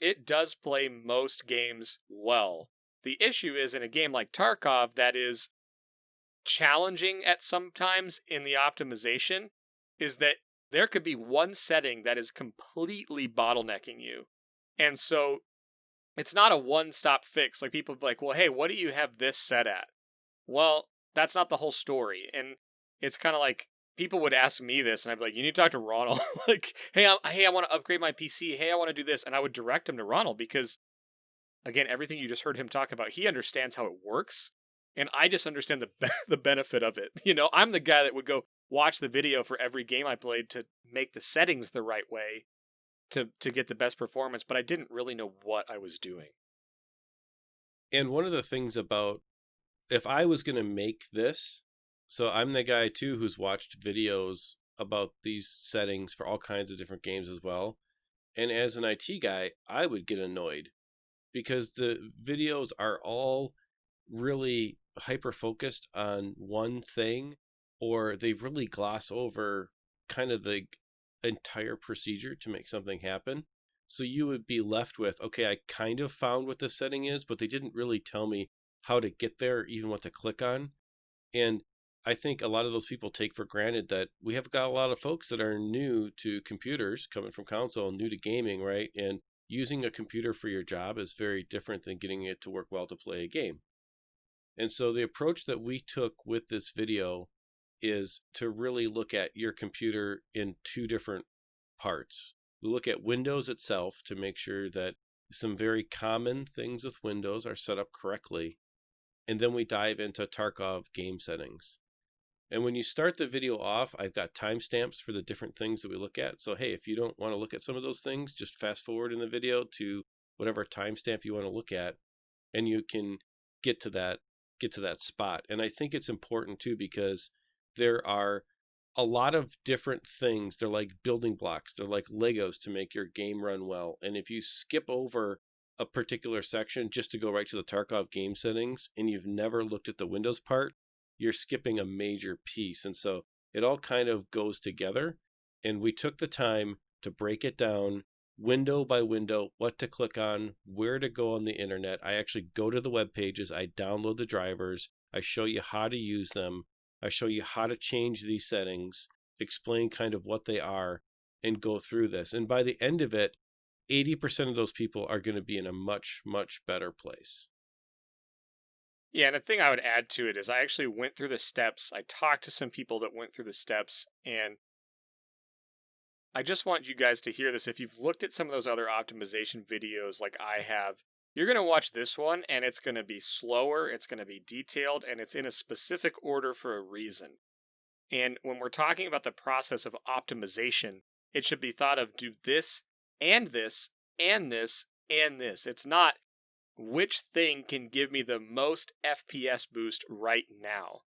it does play most games well. The issue is in a game like Tarkov that is challenging at some times in the optimization, is that there could be one setting that is completely bottlenecking you. And so it's not a one-stop fix. Like, people be like, well, hey, what do you have this set at? Well, that's not the whole story. And it's kind of like, people would ask me this, and I'd be like, you need to talk to Ronal. Like, hey, I want to upgrade my PC. Hey, I want to do this. And I would direct him to Ronal because, again, everything you just heard him talk about, he understands how it works. And I just understand the benefit of it. I'm the guy that would go watch the video for every game I played to make the settings the right way to get the best performance, but I didn't really know what I was doing. And one of the things about, if I was going to make this, so I'm the guy too who's watched videos about these settings for all kinds of different games as well. And as an IT guy, I would get annoyed because the videos are all really hyper-focused on one thing, or they really gloss over kind of the entire procedure to make something happen. So you would be left with, okay, I kind of found what the setting is, but they didn't really tell me how to get there, or even what to click on. And I think a lot of those people take for granted that we have got a lot of folks that are new to computers, coming from console, new to gaming, right? And using a computer for your job is very different than getting it to work well to play a game. And so the approach that we took with this video is to really look at your computer in two different parts. We look at Windows itself to make sure that some very common things with Windows are set up correctly. And then we dive into Tarkov game settings. And when you start the video off, I've got timestamps for the different things that we look at. So, hey, if you don't want to look at some of those things, just fast forward in the video to whatever timestamp you want to look at, and you can get to that spot. And I think it's important too, because there are a lot of different things. They're like building blocks. They're like Legos to make your game run well. And if you skip over a particular section just to go right to the Tarkov game settings, and you've never looked at the Windows part, you're skipping a major piece. And so it all kind of goes together. And we took the time to break it down window by window, what to click on, where to go on the internet. I actually go to the web pages. I download the drivers. I show you how to use them. I show you how to change these settings, explain kind of what they are, and go through this. And by the end of it, 80% of those people are going to be in a much, much better place. Yeah, and the thing I would add to it is I actually went through the steps. I talked to some people that went through the steps, and I just want you guys to hear this. If you've looked at some of those other optimization videos like I have, you're going to watch this one, and it's going to be slower, it's going to be detailed, and it's in a specific order for a reason. And when we're talking about the process of optimization, it should be thought of do this, and this, and this, and this. It's not which thing can give me the most FPS boost right now.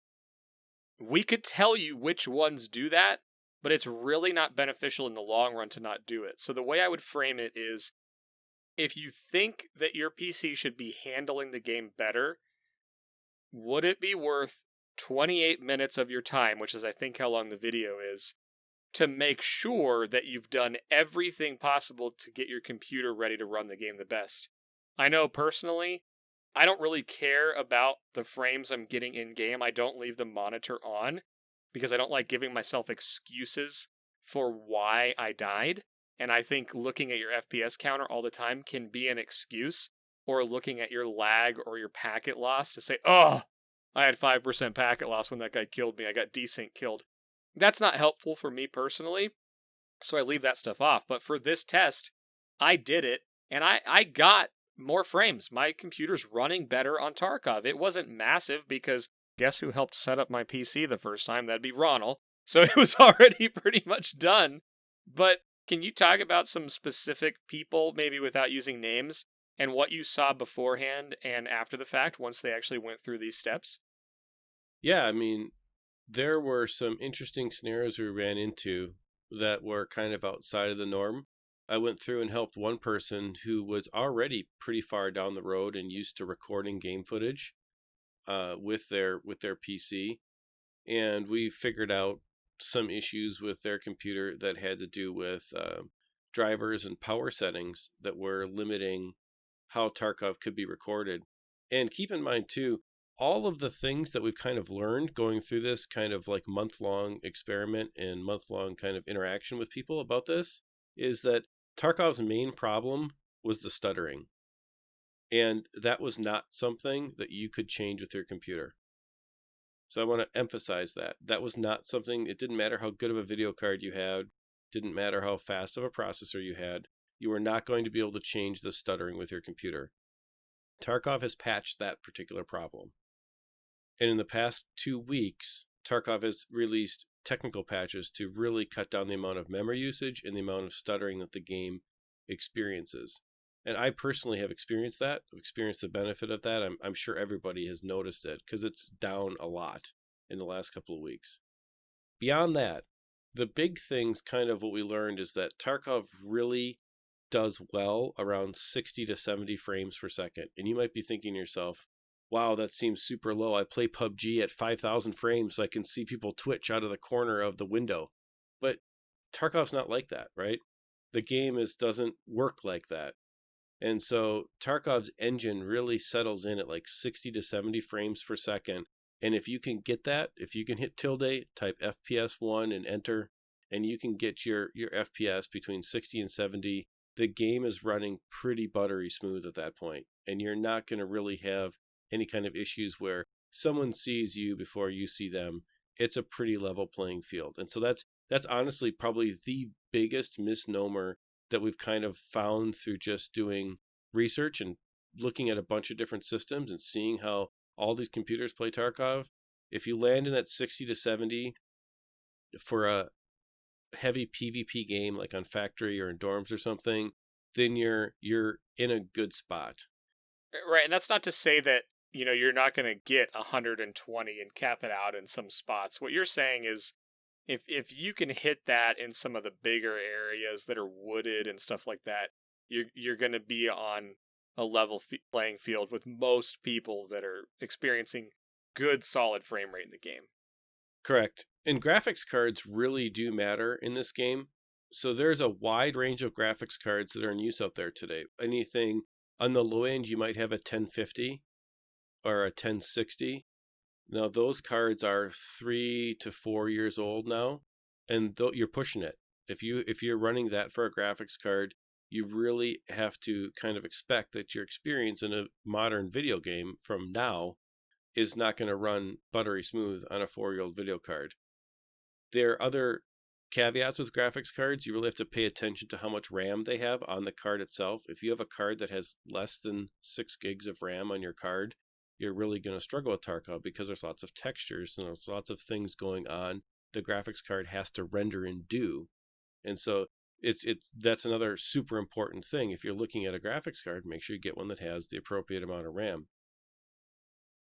We could tell you which ones do that, but it's really not beneficial in the long run to not do it. So the way I would frame it is, if you think that your PC should be handling the game better, would it be worth 28 minutes of your time, which is I think how long the video is, to make sure that you've done everything possible to get your computer ready to run the game the best? I know personally, I don't really care about the frames I'm getting in game. I don't leave the monitor on because I don't like giving myself excuses for why I died. And I think looking at your FPS counter all the time can be an excuse, or looking at your lag or your packet loss to say, oh, I had 5% packet loss when that guy killed me. I got desync killed. That's not helpful for me personally, so I leave that stuff off. But for this test, I did it, and I got more frames. My computer's running better on Tarkov. It wasn't massive because guess who helped set up my PC the first time? That'd be Ronal. So it was already pretty much done. But can you talk about some specific people, maybe without using names, and what you saw beforehand and after the fact once they actually went through these steps? Yeah, I mean, there were some interesting scenarios we ran into that were kind of outside of the norm. I went through and helped one person who was already pretty far down the road and used to recording game footage with their PC, and we figured out some issues with their computer that had to do with drivers and power settings that were limiting how Tarkov could be recorded. And keep in mind too, all of the things that we've kind of learned going through this kind of like month-long experiment and month-long kind of interaction with people about this is that Tarkov's main problem was the stuttering. And that was not something that you could change with your computer. So I want to emphasize that. That was not something, it didn't matter how good of a video card you had, didn't matter how fast of a processor you had, you were not going to be able to change the stuttering with your computer. Tarkov has patched that particular problem. And in the past 2 weeks, Tarkov has released technical patches to really cut down the amount of memory usage and the amount of stuttering that the game experiences. And I personally have experienced that. I've experienced the benefit of that. I'm sure everybody has noticed it because it's down a lot in the last couple of weeks. Beyond that, the big things, kind of what we learned, is that Tarkov really does well around 60 to 70 frames per second. And you might be thinking to yourself, wow, that seems super low. I play PUBG at 5,000 frames so I can see people twitch out of the corner of the window. But Tarkov's not like that, right? The game doesn't work like that. And so Tarkov's engine really settles in at like 60 to 70 frames per second. And if you can get that, if you can hit tilde, type FPS1 and enter, and you can get your FPS between 60 and 70, the game is running pretty buttery smooth at that point. And you're not going to really have any kind of issues where someone sees you before you see them. It's a pretty level playing field. And so that's honestly probably the biggest misnomer that we've kind of found through just doing research and looking at a bunch of different systems and seeing how all these computers play Tarkov. If you land in that 60 to 70 for a heavy PvP game like on Factory or in Dorms or something, then you're in a good spot. Right, and that's not to say that, you're not going to get 120 and cap it out in some spots. What you're saying is, if you can hit that in some of the bigger areas that are wooded and stuff like that, you're going to be on a level playing field with most people that are experiencing good solid frame rate in the game. Correct. And graphics cards really do matter in this game. So there's a wide range of graphics cards that are in use out there today. Anything on the low end, you might have a 1050 or a 1060. Now, those cards are 3 to 4 years old now, and you're pushing it. If you're running that for a graphics card, you really have to kind of expect that your experience in a modern video game from now is not going to run buttery smooth on a 4-year-old video card. There are other caveats with graphics cards. You really have to pay attention to how much RAM they have on the card itself. If you have a card that has less than 6 gigs of RAM on your card, you're really going to struggle with Tarkov because there's lots of textures and there's lots of things going on the graphics card has to render and do. And so that's another super important thing. If you're looking at a graphics card, make sure you get one that has the appropriate amount of RAM.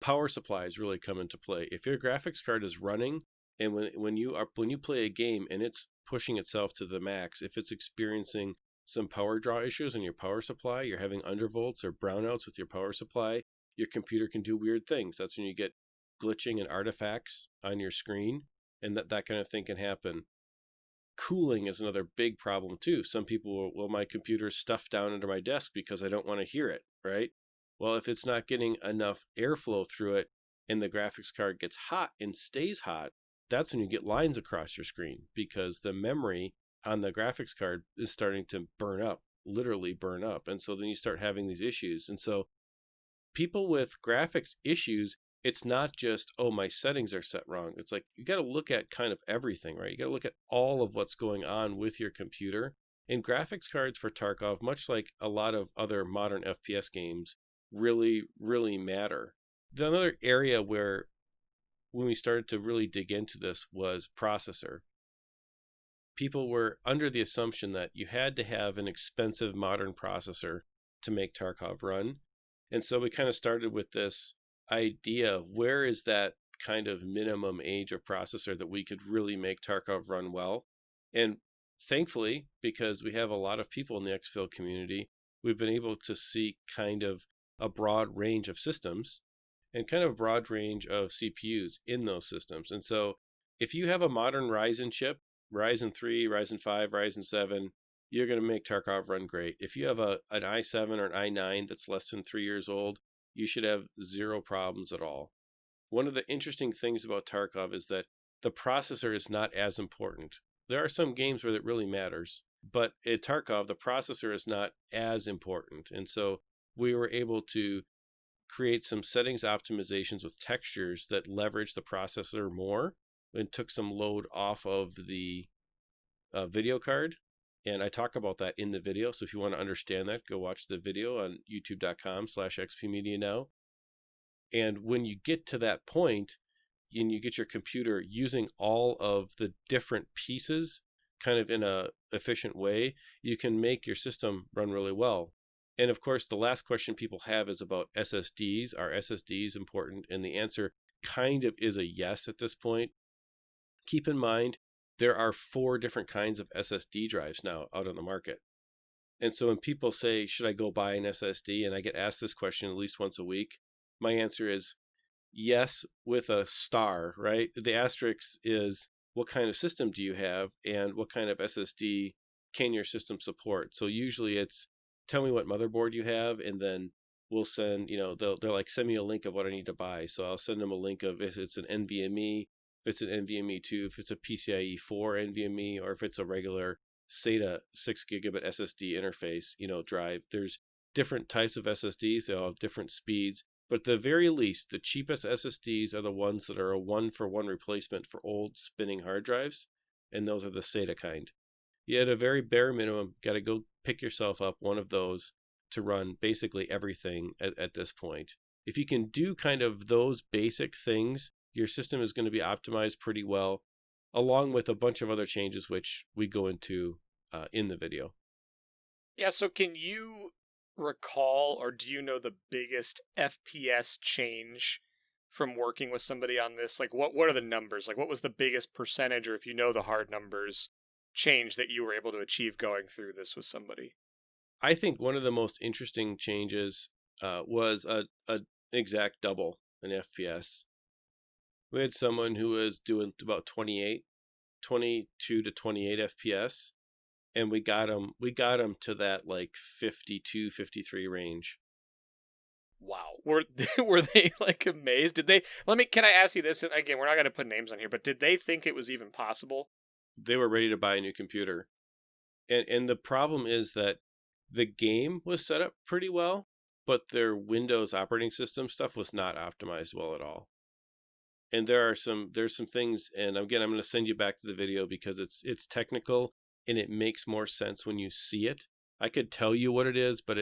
Power supplies really come into play. If your graphics card is running, and when you play a game and it's pushing itself to the max, if it's experiencing some power draw issues in your power supply, you're having undervolts or brownouts with your power supply, your computer can do weird things. That's when you get glitching and artifacts on your screen, and that kind of thing can happen. Cooling is another big problem too. Some people will, my computer's stuffed down under my desk because I don't want to hear it, right? Well, if it's not getting enough airflow through it and the graphics card gets hot and stays hot, that's when you get lines across your screen because the memory on the graphics card is starting to burn up, literally burn up. And so then you start having these issues. And so people with graphics issues, it's not just, oh, my settings are set wrong. It's like you got to look at kind of everything, right? You got to look at all of what's going on with your computer. And graphics cards for Tarkov, much like a lot of other modern FPS games, really, really matter. Another area where when we started to really dig into this was processor. People were under the assumption that you had to have an expensive modern processor to make Tarkov run. And so we kind of started with this idea of where is that kind of minimum age of processor that we could really make Tarkov run well. And thankfully, because we have a lot of people in the EXFIL community, we've been able to see kind of a broad range of systems and kind of a broad range of CPUs in those systems. And so if you have a modern Ryzen chip, Ryzen 3, Ryzen 5, Ryzen 7, you're going to make Tarkov run great. If you have an i7 or an i9 that's less than 3 years old, you should have zero problems at all. One of the interesting things about Tarkov is that the processor is not as important. There are some games where it really matters, but at Tarkov, the processor is not as important. And so we were able to create some settings optimizations with textures that leverage the processor more and took some load off of the video card. And I talk about that in the video. So if you want to understand that, go watch the video on youtube.com/xpmedia now. And when you get to that point and you get your computer using all of the different pieces kind of in a efficient way, you can make your system run really well. And of course, the last question people have is about SSDs. Are SSDs important? And the answer kind of is a yes at this point. Keep in mind, there are 4 different kinds of SSD drives now out on the market. And so when people say, should I go buy an SSD? And I get asked this question at least once a week. My answer is yes, with a star, right? The asterisk is what kind of system do you have and what kind of SSD can your system support? So usually it's tell me what motherboard you have, and then we'll send, they're like, send me a link of what I need to buy. So I'll send them a link of if it's an NVMe, if it's an NVMe 2, if it's a PCIe 4 NVMe, or if it's a regular SATA 6 gigabit SSD interface, drive. There's different types of SSDs. They all have different speeds. But at the very least, the cheapest SSDs are the ones that are a 1-for-1 replacement for old spinning hard drives. And those are the SATA kind. You at a very bare minimum, got to go pick yourself up one of those to run basically everything at this point. If you can do kind of those basic things, your system is going to be optimized pretty well, along with a bunch of other changes, which we go into in the video. Yeah, so can you recall, or do you know the biggest FPS change from working with somebody on this? Like, what are the numbers? Like, what was the biggest percentage, or if you know the hard numbers, change that you were able to achieve going through this with somebody? I think one of the most interesting changes was an exact double in FPS. We had someone who was doing about 22 to 28 FPS, and we got him to that like 52, 53 range. Wow. Were they like amazed? Can I ask you this? Again, we're not going to put names on here, but did they think it was even possible? They were ready to buy a new computer. And the problem is that the game was set up pretty well. but their Windows operating system stuff was not optimized well at all. And there's some things, and again, I'm going to send you back to the video because it's technical and it makes more sense when you see it. I could tell you what it is, but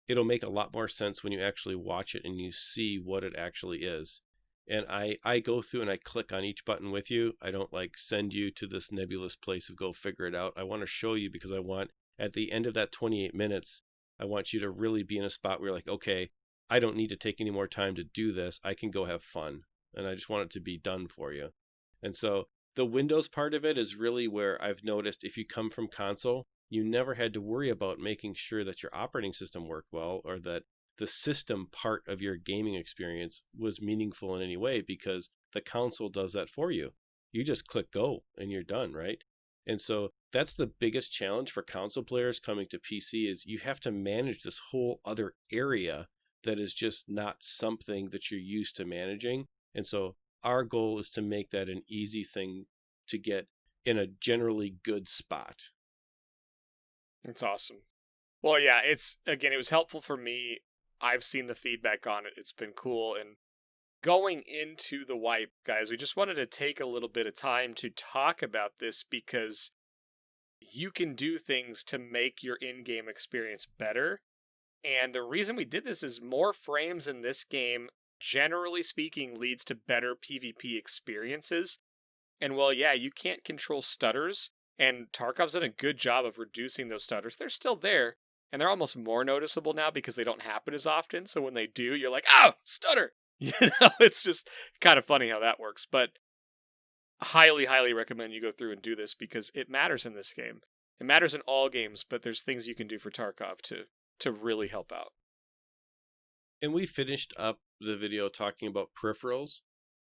it'll make a lot more sense when you actually watch it and you see what it actually is. And I go through and I click on each button with you. I don't like send you to this nebulous place of go figure it out. I want to show you because I want at the end of that 28 minutes, I want you to really be in a spot where you're like, okay, I don't need to take any more time to do this. I can go have fun. And I just want it to be done for you. And so the Windows part of it is really where I've noticed if you come from console, you never had to worry about making sure that your operating system worked well or that the system part of your gaming experience was meaningful in any way because the console does that for you. You just click go and you're done, right? And so that's the biggest challenge for console players coming to PC is you have to manage this whole other area that is just not something that you're used to managing. And so our goal is to make that an easy thing to get in a generally good spot. That's awesome. Well, yeah, it was helpful for me. I've seen the feedback on it. It's been cool. And going into the wipe, guys, we just wanted to take a little bit of time to talk about this because you can do things to make your in-game experience better. And the reason we did this is more frames in this game, generally speaking, leads to better PvP experiences. And well, yeah, you can't control stutters, and Tarkov's done a good job of reducing those stutters. They're still there, and they're almost more noticeable now because they don't happen as often. So when they do, you're like, oh, stutter! It's just kind of funny how that works. But highly, highly recommend you go through and do this because it matters in this game. It matters in all games, but there's things you can do for Tarkov to really help out. And we finished up the video talking about peripherals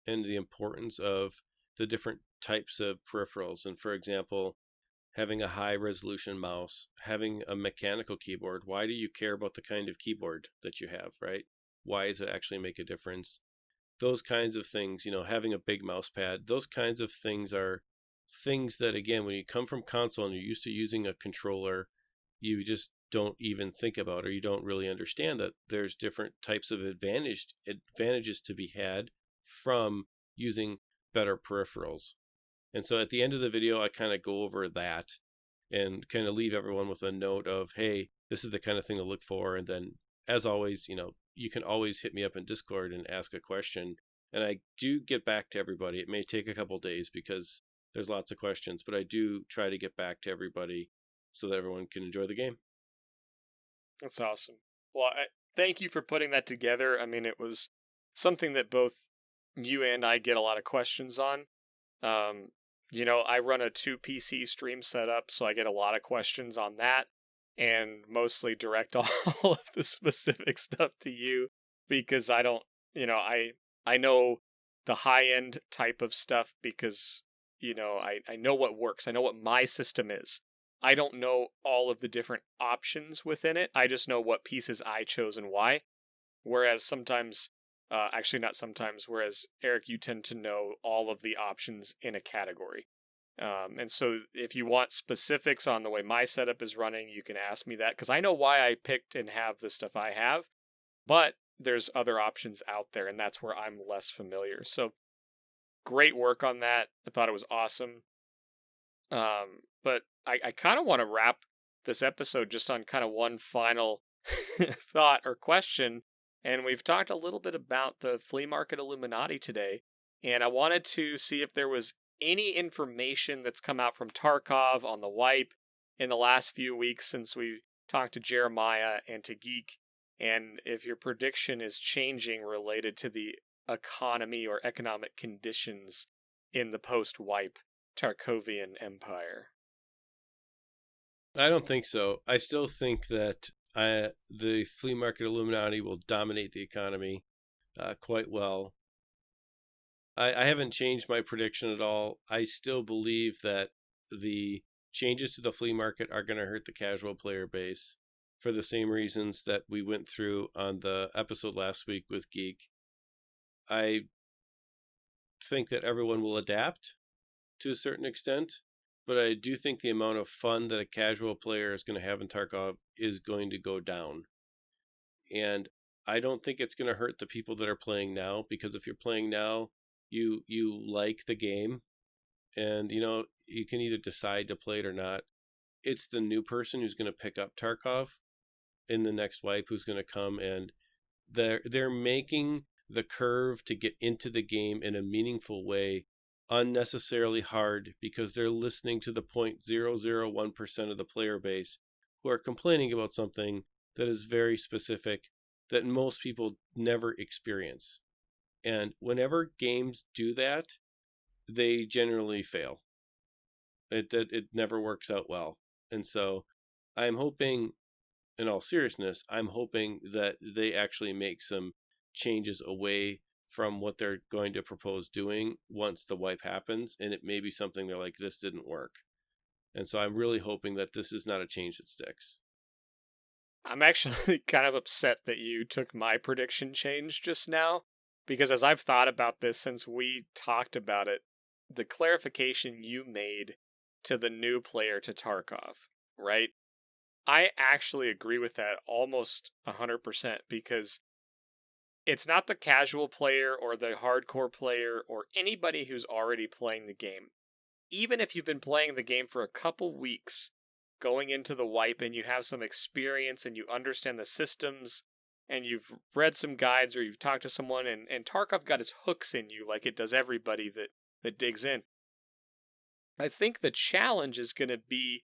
and the importance of the different types of peripherals. And for example, having a high resolution mouse, having a mechanical keyboard. Why do you care about the kind of keyboard that you have, right? Why does it actually make a difference? Those kinds of things, having a big mouse pad, those kinds of things are things that, again, when you come from console and you're used to using a controller, you just don't even think about, or you don't really understand that there's different types of advantages to be had from using better peripherals. And so at the end of the video, I kind of go over that and kind of leave everyone with a note of, hey, this is the kind of thing to look for. And then as always, you can always hit me up in Discord and ask a question. And I do get back to everybody. It may take a couple days because there's lots of questions, but I do try to get back to everybody so that everyone can enjoy the game. That's awesome. Well, thank you for putting that together. I mean, it was something that both you and I get a lot of questions on. I run a 2 PC stream setup, so I get a lot of questions on that and mostly direct all of the specific stuff to you because I don't, I know the high-end type of stuff because, I know what works. I know what my system is. I don't know all of the different options within it. I just know what pieces I chose and why. Whereas sometimes, whereas Eric, you tend to know all of the options in a category. And so if you want specifics on the way my setup is running, you can ask me that because I know why I picked and have the stuff I have, but there's other options out there and that's where I'm less familiar. So great work on that. I thought it was awesome. But I kind of want to wrap this episode just on kind of one final thought or question. And we've talked a little bit about the flea market Illuminati today. And I wanted to see if there was any information that's come out from Tarkov on the wipe in the last few weeks since we talked to Jeremiah and to Geek. And if your prediction is changing related to the economy or economic conditions in the post-wipe Tarkovian Empire. I don't think so. I still think that the flea market Illuminati will dominate the economy quite well. I haven't changed my prediction at all. I still believe that the changes to the flea market are going to hurt the casual player base for the same reasons that we went through on the episode last week with Geek. I think that everyone will adapt to a certain extent, but I do think the amount of fun that a casual player is going to have in Tarkov is going to go down. And I don't think it's going to hurt the people that are playing now, because if you're playing now, you like the game, and you can either decide to play it or not. It's the new person who's going to pick up Tarkov in the next wipe who's going to come, and they're making the curve to get into the game in a meaningful way unnecessarily hard, because they're listening to the 0.001% of the player base who are complaining about something that is very specific that most people never experience. And whenever games do that, they generally fail. It never works out well. And so I'm hoping, in all seriousness, I'm hoping that they actually make some changes away from what they're going to propose doing once the wipe happens, and it may be something they're like, this didn't work. And so I'm really hoping that this is not a change that sticks. I'm actually kind of upset that you took my prediction change just now, because as I've thought about this since we talked about it, the clarification you made to the new player to Tarkov, right? I actually agree with that almost 100%, because it's not the casual player or the hardcore player or anybody who's already playing the game. Even if you've been playing the game for a couple weeks going into the wipe and you have some experience and you understand the systems and you've read some guides or you've talked to someone, and Tarkov got his hooks in you like it does everybody that digs in. I think the challenge is going to be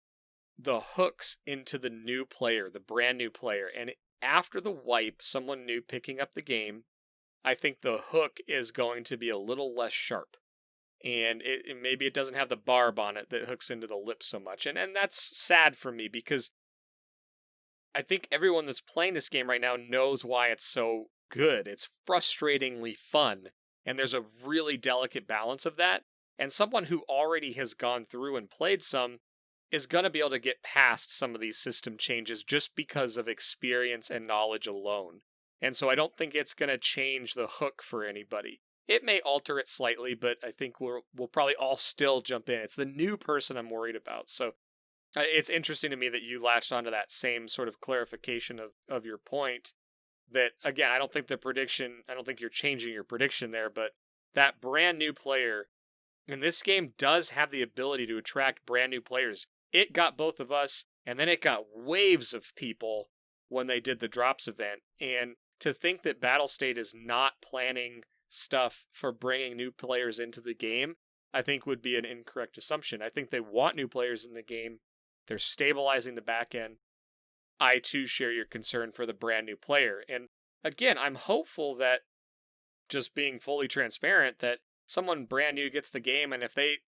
the hooks into the new player, the brand new player. And after the wipe, someone new picking up the game, I think the hook is going to be a little less sharp. And maybe it doesn't have the barb on it that hooks into the lip so much. And that's sad for me, because I think everyone that's playing this game right now knows why it's so good. It's frustratingly fun, and there's a really delicate balance of that. And someone who already has gone through and played some is going to be able to get past some of these system changes just because of experience and knowledge alone. And so I don't think it's going to change the hook for anybody. It may alter it slightly, but I think we'll probably all still jump in. It's the new person I'm worried about. So it's interesting to me that you latched onto that same sort of clarification of your point. That, again, I don't think you're changing your prediction there, but that brand new player, and this game does have the ability to attract brand new players. It got both of us, and then it got waves of people when they did the drops event. And to think that Battlestate is not planning stuff for bringing new players into the game, I think would be an incorrect assumption. I think they want new players in the game. They're stabilizing the back end. I too share your concern for the brand new player. And again, I'm hopeful that, just being fully transparent, that someone brand new gets the game, and if they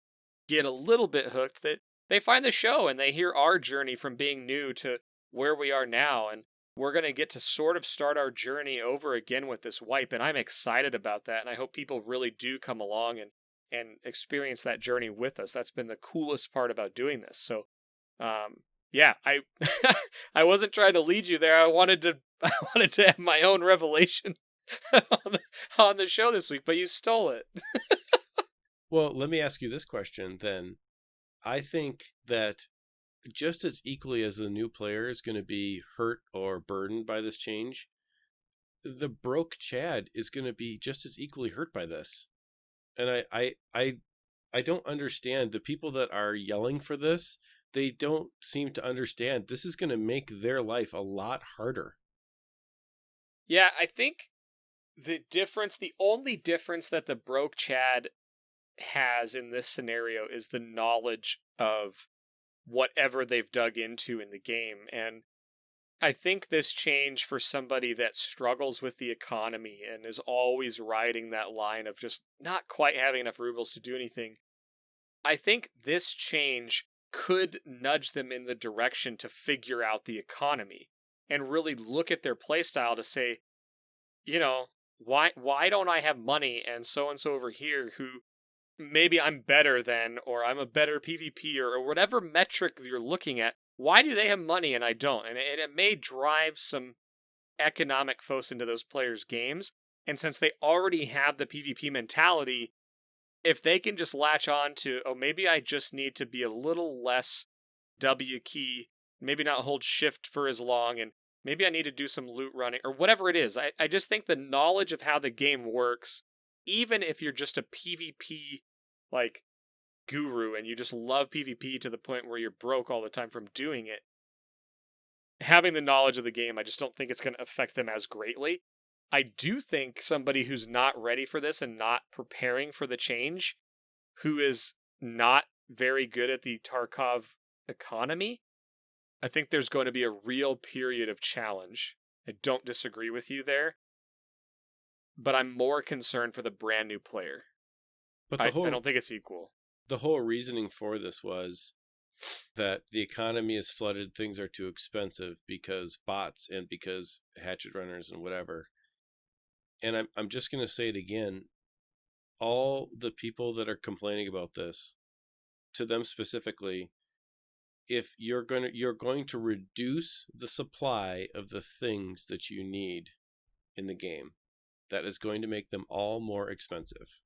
get a little bit hooked, that they find the show and they hear our journey from being new to where we are now. And we're going to get to sort of start our journey over again with this wipe. And I'm excited about that. And I hope people really do come along and experience that journey with us. That's been the coolest part about doing this. So, yeah, I I wasn't trying to lead you there. I wanted to have my own revelation on the show this week, but you stole it. Well, let me ask you this question then. I think that just as equally as the new player is going to be hurt or burdened by this change, the broke Chad is going to be just as equally hurt by this. And I don't understand the people that are yelling for this. They don't seem to understand this is going to make their life a lot harder. Yeah, I think the only difference that the broke Chad has in this scenario is the knowledge of whatever they've dug into in the game. And I think this change for somebody that struggles with the economy and is always riding that line of just not quite having enough rubles to do anything, I think this change could nudge them in the direction to figure out the economy and really look at their playstyle to say, why don't I have money, and so over here who maybe I'm better than, or I'm a better PvP, or whatever metric you're looking at, why do they have money and I don't? And it may drive some economic force into those players' games. And since they already have the PvP mentality, if they can just latch on to, maybe I just need to be a little less W key, maybe not hold shift for as long, and Maybe I need to do some loot running or whatever it is. I just think the knowledge of how the game works, even if you're just a PvP like guru and you just love PvP to the point where you're broke all the time from doing it, having the knowledge of the game, I just don't think it's going to affect them as greatly. I do think somebody who's not ready for this and not preparing for the change, who is not very good at the Tarkov economy, I think there's going to be a real period of challenge. I don't disagree with you there, but I'm more concerned for the brand new player. But I don't think it's equal. The whole reasoning for this was that the economy is flooded, things are too expensive because bots and because hatchet runners and whatever. And I'm just going to say it again. All the people that are complaining about this, to them specifically, if you're going to reduce the supply of the things that you need in the game, that is going to make them all more expensive.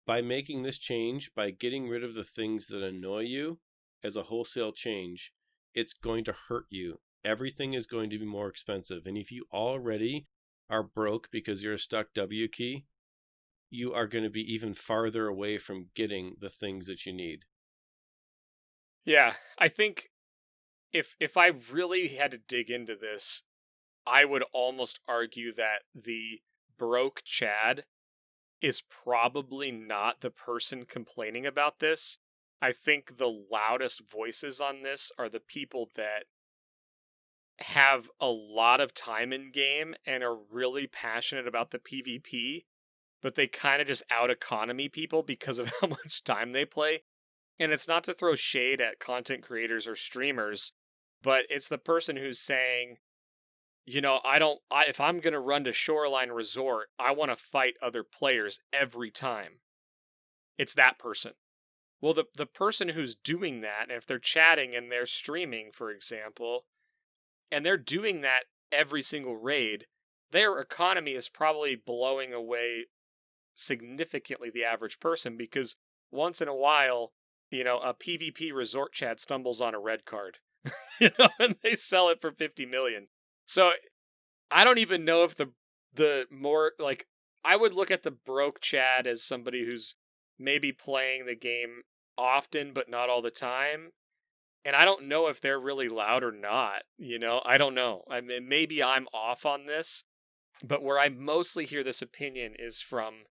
By making this change, by getting rid of the things that annoy you as a wholesale change, it's going to hurt you. Everything is going to be more expensive. And if you already are broke because you're a stuck W key, you are going to be even farther away from getting the things that you need. Yeah, I think if I really had to dig into this, I would almost argue that the broke Chad is probably not the person complaining about this. I think the loudest voices on this are the people that have a lot of time in game and are really passionate about the PvP, but they kind of just out economy people because of how much time they play. And it's not to throw shade at content creators or streamers, but it's the person who's saying, you know, if I'm going to run to Shoreline Resort, I want to fight other players every time. It's that person. Well, the person who's doing that, if they're chatting and they're streaming, for example, and they're doing that every single raid, their economy is probably blowing away significantly the average person, because once in a while, you know, a PvP resort chat stumbles on a red card, you know, and they sell it for 50 million. So I don't even know if the more, like, I would look at the broke Chad as somebody who's maybe playing the game often but not all the time. And I don't know if they're really loud or not, you know? I don't know. I mean, maybe I'm off on this, but where I mostly hear this opinion is from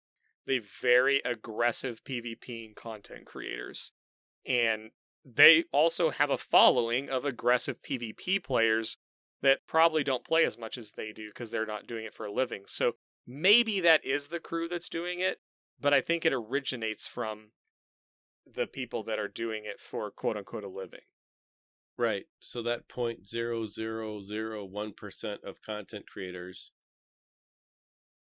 the very aggressive PvP content creators. And they also have a following of aggressive PvP players that probably don't play as much as they do because they're not doing it for a living. So maybe that is the crew that's doing it, but I think it originates from the people that are doing it for quote unquote a living. Right. So that 0.0001% of content creators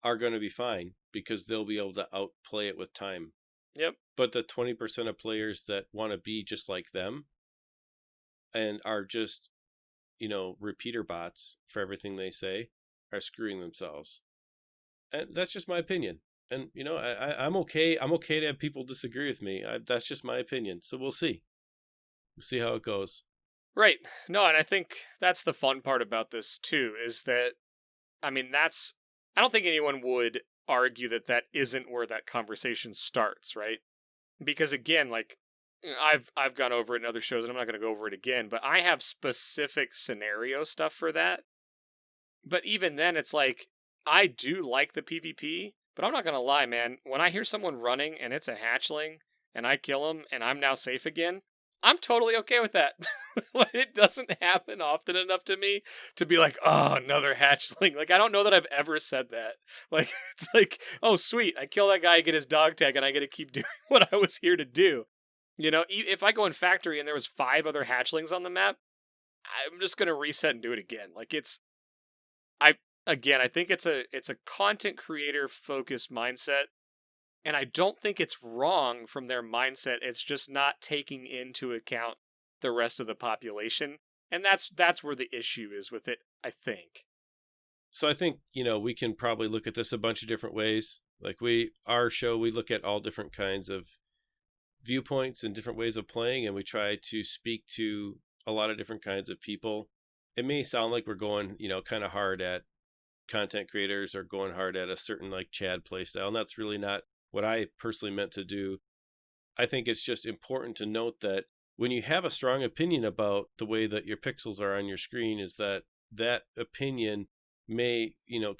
are going to be fine because they'll be able to outplay it with time. Yep. But the 20% of players that want to be just like them and are just, you know, repeater bots for everything they say are screwing themselves. And that's just my opinion. And, you know, I'm okay. I'm okay to have people disagree with me. That's just my opinion. So we'll see. We'll see how it goes. Right. No, and I think that's the fun part about this too, is that, I mean, I don't think anyone would argue that that isn't where that conversation starts, right? Because again, like, I've gone over it in other shows and I'm not going to go over it again, but I have specific scenario stuff for that. But even then, it's like, I do like the PvP, but I'm not going to lie, man. When I hear someone running and it's a hatchling and I kill him and I'm now safe again, I'm totally okay with that. It doesn't happen often enough to me to be like, oh, another hatchling. Like, I don't know that I've ever said that. Like, it's like, oh, sweet, I kill that guy, I get his dog tag, and I get to keep doing what I was here to do. You know, if I go in factory and there was 5 other hatchlings on the map, I'm just going to reset and do it again. Like, I think it's a content creator focused mindset. And I don't think it's wrong from their mindset. It's just not taking into account the rest of the population. And that's where the issue is with it, I think. So I think, you know, we can probably look at this a bunch of different ways. Like our show, we look at all different kinds of viewpoints and different ways of playing. And we try to speak to a lot of different kinds of people it may sound like we're going, kind of hard at content creators or going hard at a certain like Chad playstyle, and that's really not what I personally meant to do. I think it's just important to note that when you have a strong opinion about the way that your pixels are on your screen, is that opinion may,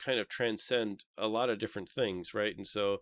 kind of transcend a lot of different things, right? And so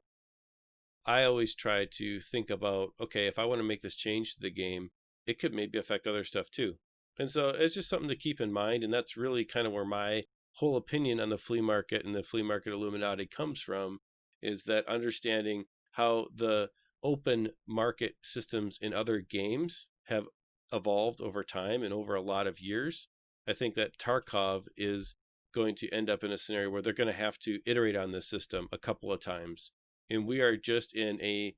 I always try to think about, okay, if I want to make this change to the game, it could maybe affect other stuff too. And so it's just something to keep in mind. And that's really kind of where my whole opinion on the flea market and the flea market Illuminati comes from, is that understanding how the open market systems in other games have evolved over time and over a lot of years. I think that Tarkov is going to end up in a scenario where they're going to have to iterate on this system a couple of times. And we are just in a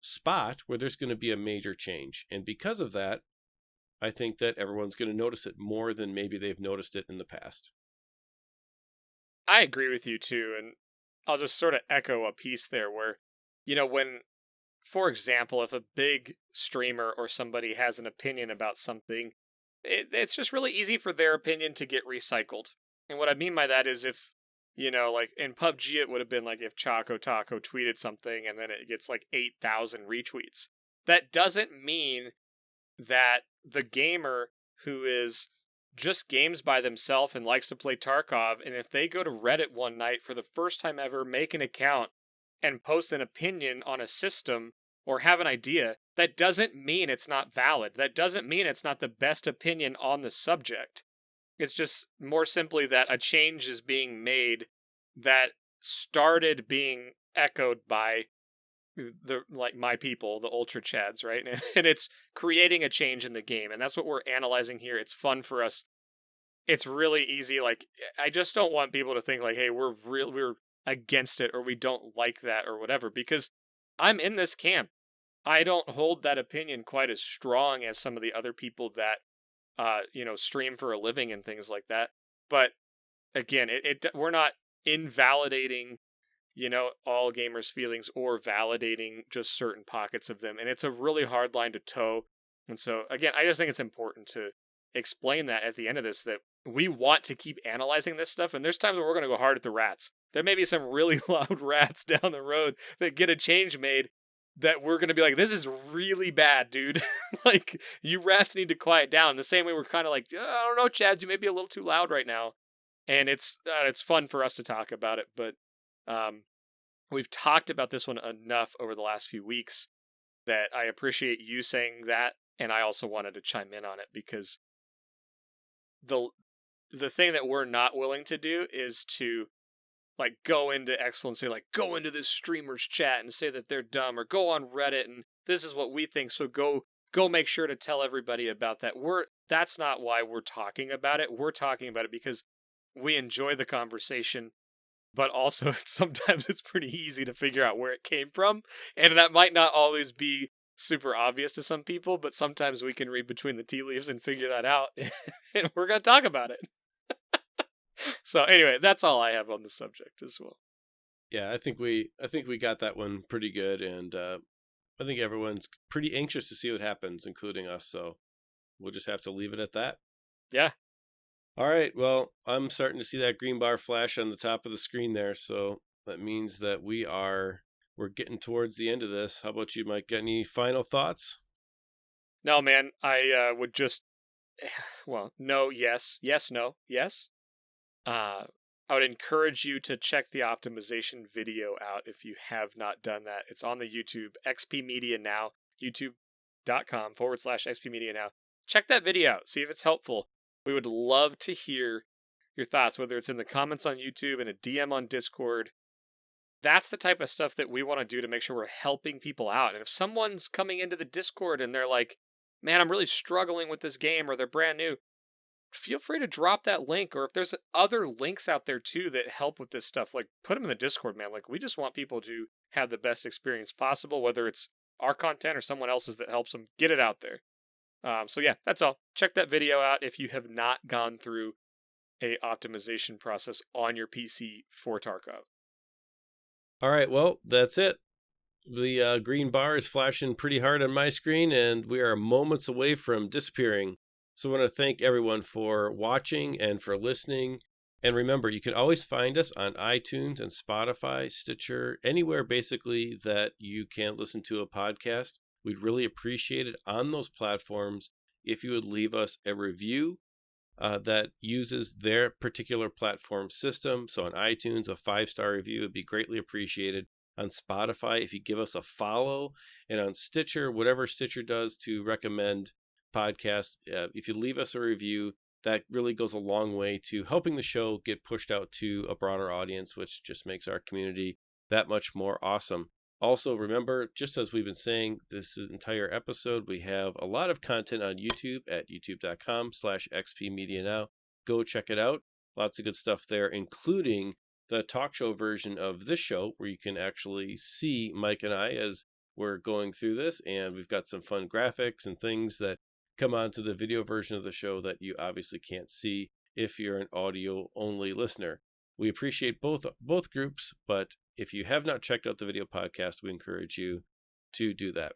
spot where there's going to be a major change. And because of that, I think that everyone's going to notice it more than maybe they've noticed it in the past. I agree with you too. And I'll just sort of echo a piece there where, when, for example, if a big streamer or somebody has an opinion about something, it's just really easy for their opinion to get recycled. And what I mean by that is if, like in PUBG, it would have been like if Choco Taco tweeted something and then it gets like 8,000 retweets. That doesn't mean that the gamer who is just games by themselves and likes to play Tarkov, and if they go to Reddit one night for the first time ever, make an account and post an opinion on a system or have an idea, that doesn't mean it's not valid. That doesn't mean it's not the best opinion on the subject. It's just more simply that a change is being made that started being echoed by my people, the Ultra Chads, right? And it's creating a change in the game, and that's what we're analyzing here. It's fun for us. It's really easy. Like, I just don't want people to think like, hey, we're against it or we don't like that or whatever, because I'm in this camp. I don't hold that opinion quite as strong as some of the other people that stream for a living and things like that. But again, we're not invalidating all gamers' feelings or validating just certain pockets of them, and it's a really hard line to toe. And so again, I just think it's important to explain that at the end of this, that we want to keep analyzing this stuff, and there's times where we're going to go hard at the rats. There may be some really loud rats down the road that get a change made that we're going to be like, this is really bad, dude. Like, you rats need to quiet down. The same way we're kind of like, I don't know, Chads, you may be a little too loud right now. And it's fun for us to talk about it, but we've talked about this one enough over the last few weeks that I appreciate you saying that, and I also wanted to chime in on it, because the thing that we're not willing to do is to like go into EXFIL and say like, go into this streamer's chat and say that they're dumb, or go on Reddit and this is what we think, so go make sure to tell everybody about that. That's not why we're talking about it. We're talking about it because we enjoy the conversation, but also sometimes it's pretty easy to figure out where it came from, and that might not always be super obvious to some people, but sometimes we can read between the tea leaves and figure that out, and we're going to talk about it. So anyway, that's all I have on the subject as well. Yeah, I think we got that one pretty good, and I think everyone's pretty anxious to see what happens, including us, so we'll just have to leave it at that. Yeah. All right, well, I'm starting to see that green bar flash on the top of the screen there, so that means that we're getting towards the end of this. How about you, Mike? Got any final thoughts? No, man, I would just, well, no, yes, no, yes. I would encourage you to check the optimization video out if you have not done that. It's on the YouTube, XP Media Now, youtube.com/XP Media Now. Check that video out, see if it's helpful. We would love to hear your thoughts, whether it's in the comments on YouTube and a DM on Discord. That's the type of stuff that we want to do to make sure we're helping people out. And if someone's coming into the Discord and they're like, man, I'm really struggling with this game, or they're brand new, feel free to drop that link. Or if there's other links out there too that help with this stuff, like put them in the Discord, man. Like, we just want people to have the best experience possible, whether it's our content or someone else's that helps them get it out there. So yeah, that's all. Check that video out if you have not gone through a optimization process on your PC for Tarkov. All right, well, that's it. The green bar is flashing pretty hard on my screen, and we are moments away from disappearing. So I want to thank everyone for watching and for listening. And remember, you can always find us on iTunes and Spotify, Stitcher, anywhere basically that you can listen to a podcast. We'd really appreciate it on those platforms if you would leave us a review that uses their particular platform system. So on iTunes, a 5-star review would be greatly appreciated. On Spotify, if you give us a follow, and on Stitcher, whatever Stitcher does to recommend podcasts, if you leave us a review, that really goes a long way to helping the show get pushed out to a broader audience, which just makes our community that much more awesome. Also, remember, just as we've been saying this entire episode, we have a lot of content on YouTube at youtube.com/xpmedianow. Go check it out. Lots of good stuff there, including the talk show version of this show, where you can actually see Mike and I as we're going through this. And we've got some fun graphics and things that come onto the video version of the show that you obviously can't see if you're an audio only listener. We appreciate both groups, but if you have not checked out the video podcast, we encourage you to do that.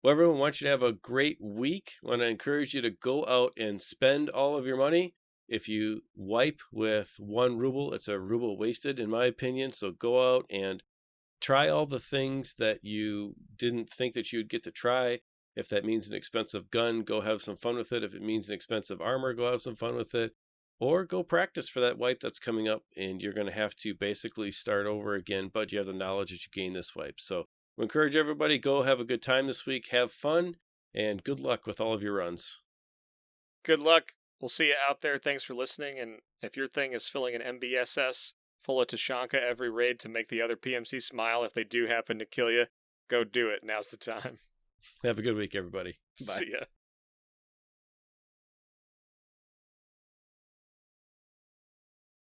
Well, everyone, wants you to have a great week. I want to encourage you to go out and spend all of your money. If you wipe with 1 ruble, it's a ruble wasted, in my opinion. So go out and try all the things that you didn't think that you would get to try. If that means an expensive gun, go have some fun with it. If it means an expensive armor, go have some fun with it. Or go practice for that wipe that's coming up, and you're going to have to basically start over again, but you have the knowledge that you gain this wipe. So we encourage everybody, go have a good time this week, have fun, and good luck with all of your runs. Good luck. We'll see you out there. Thanks for listening. And if your thing is filling an MBSS full of Tashanka every raid to make the other PMC smile if they do happen to kill you, go do it. Now's the time. Have a good week, everybody. Bye. See ya.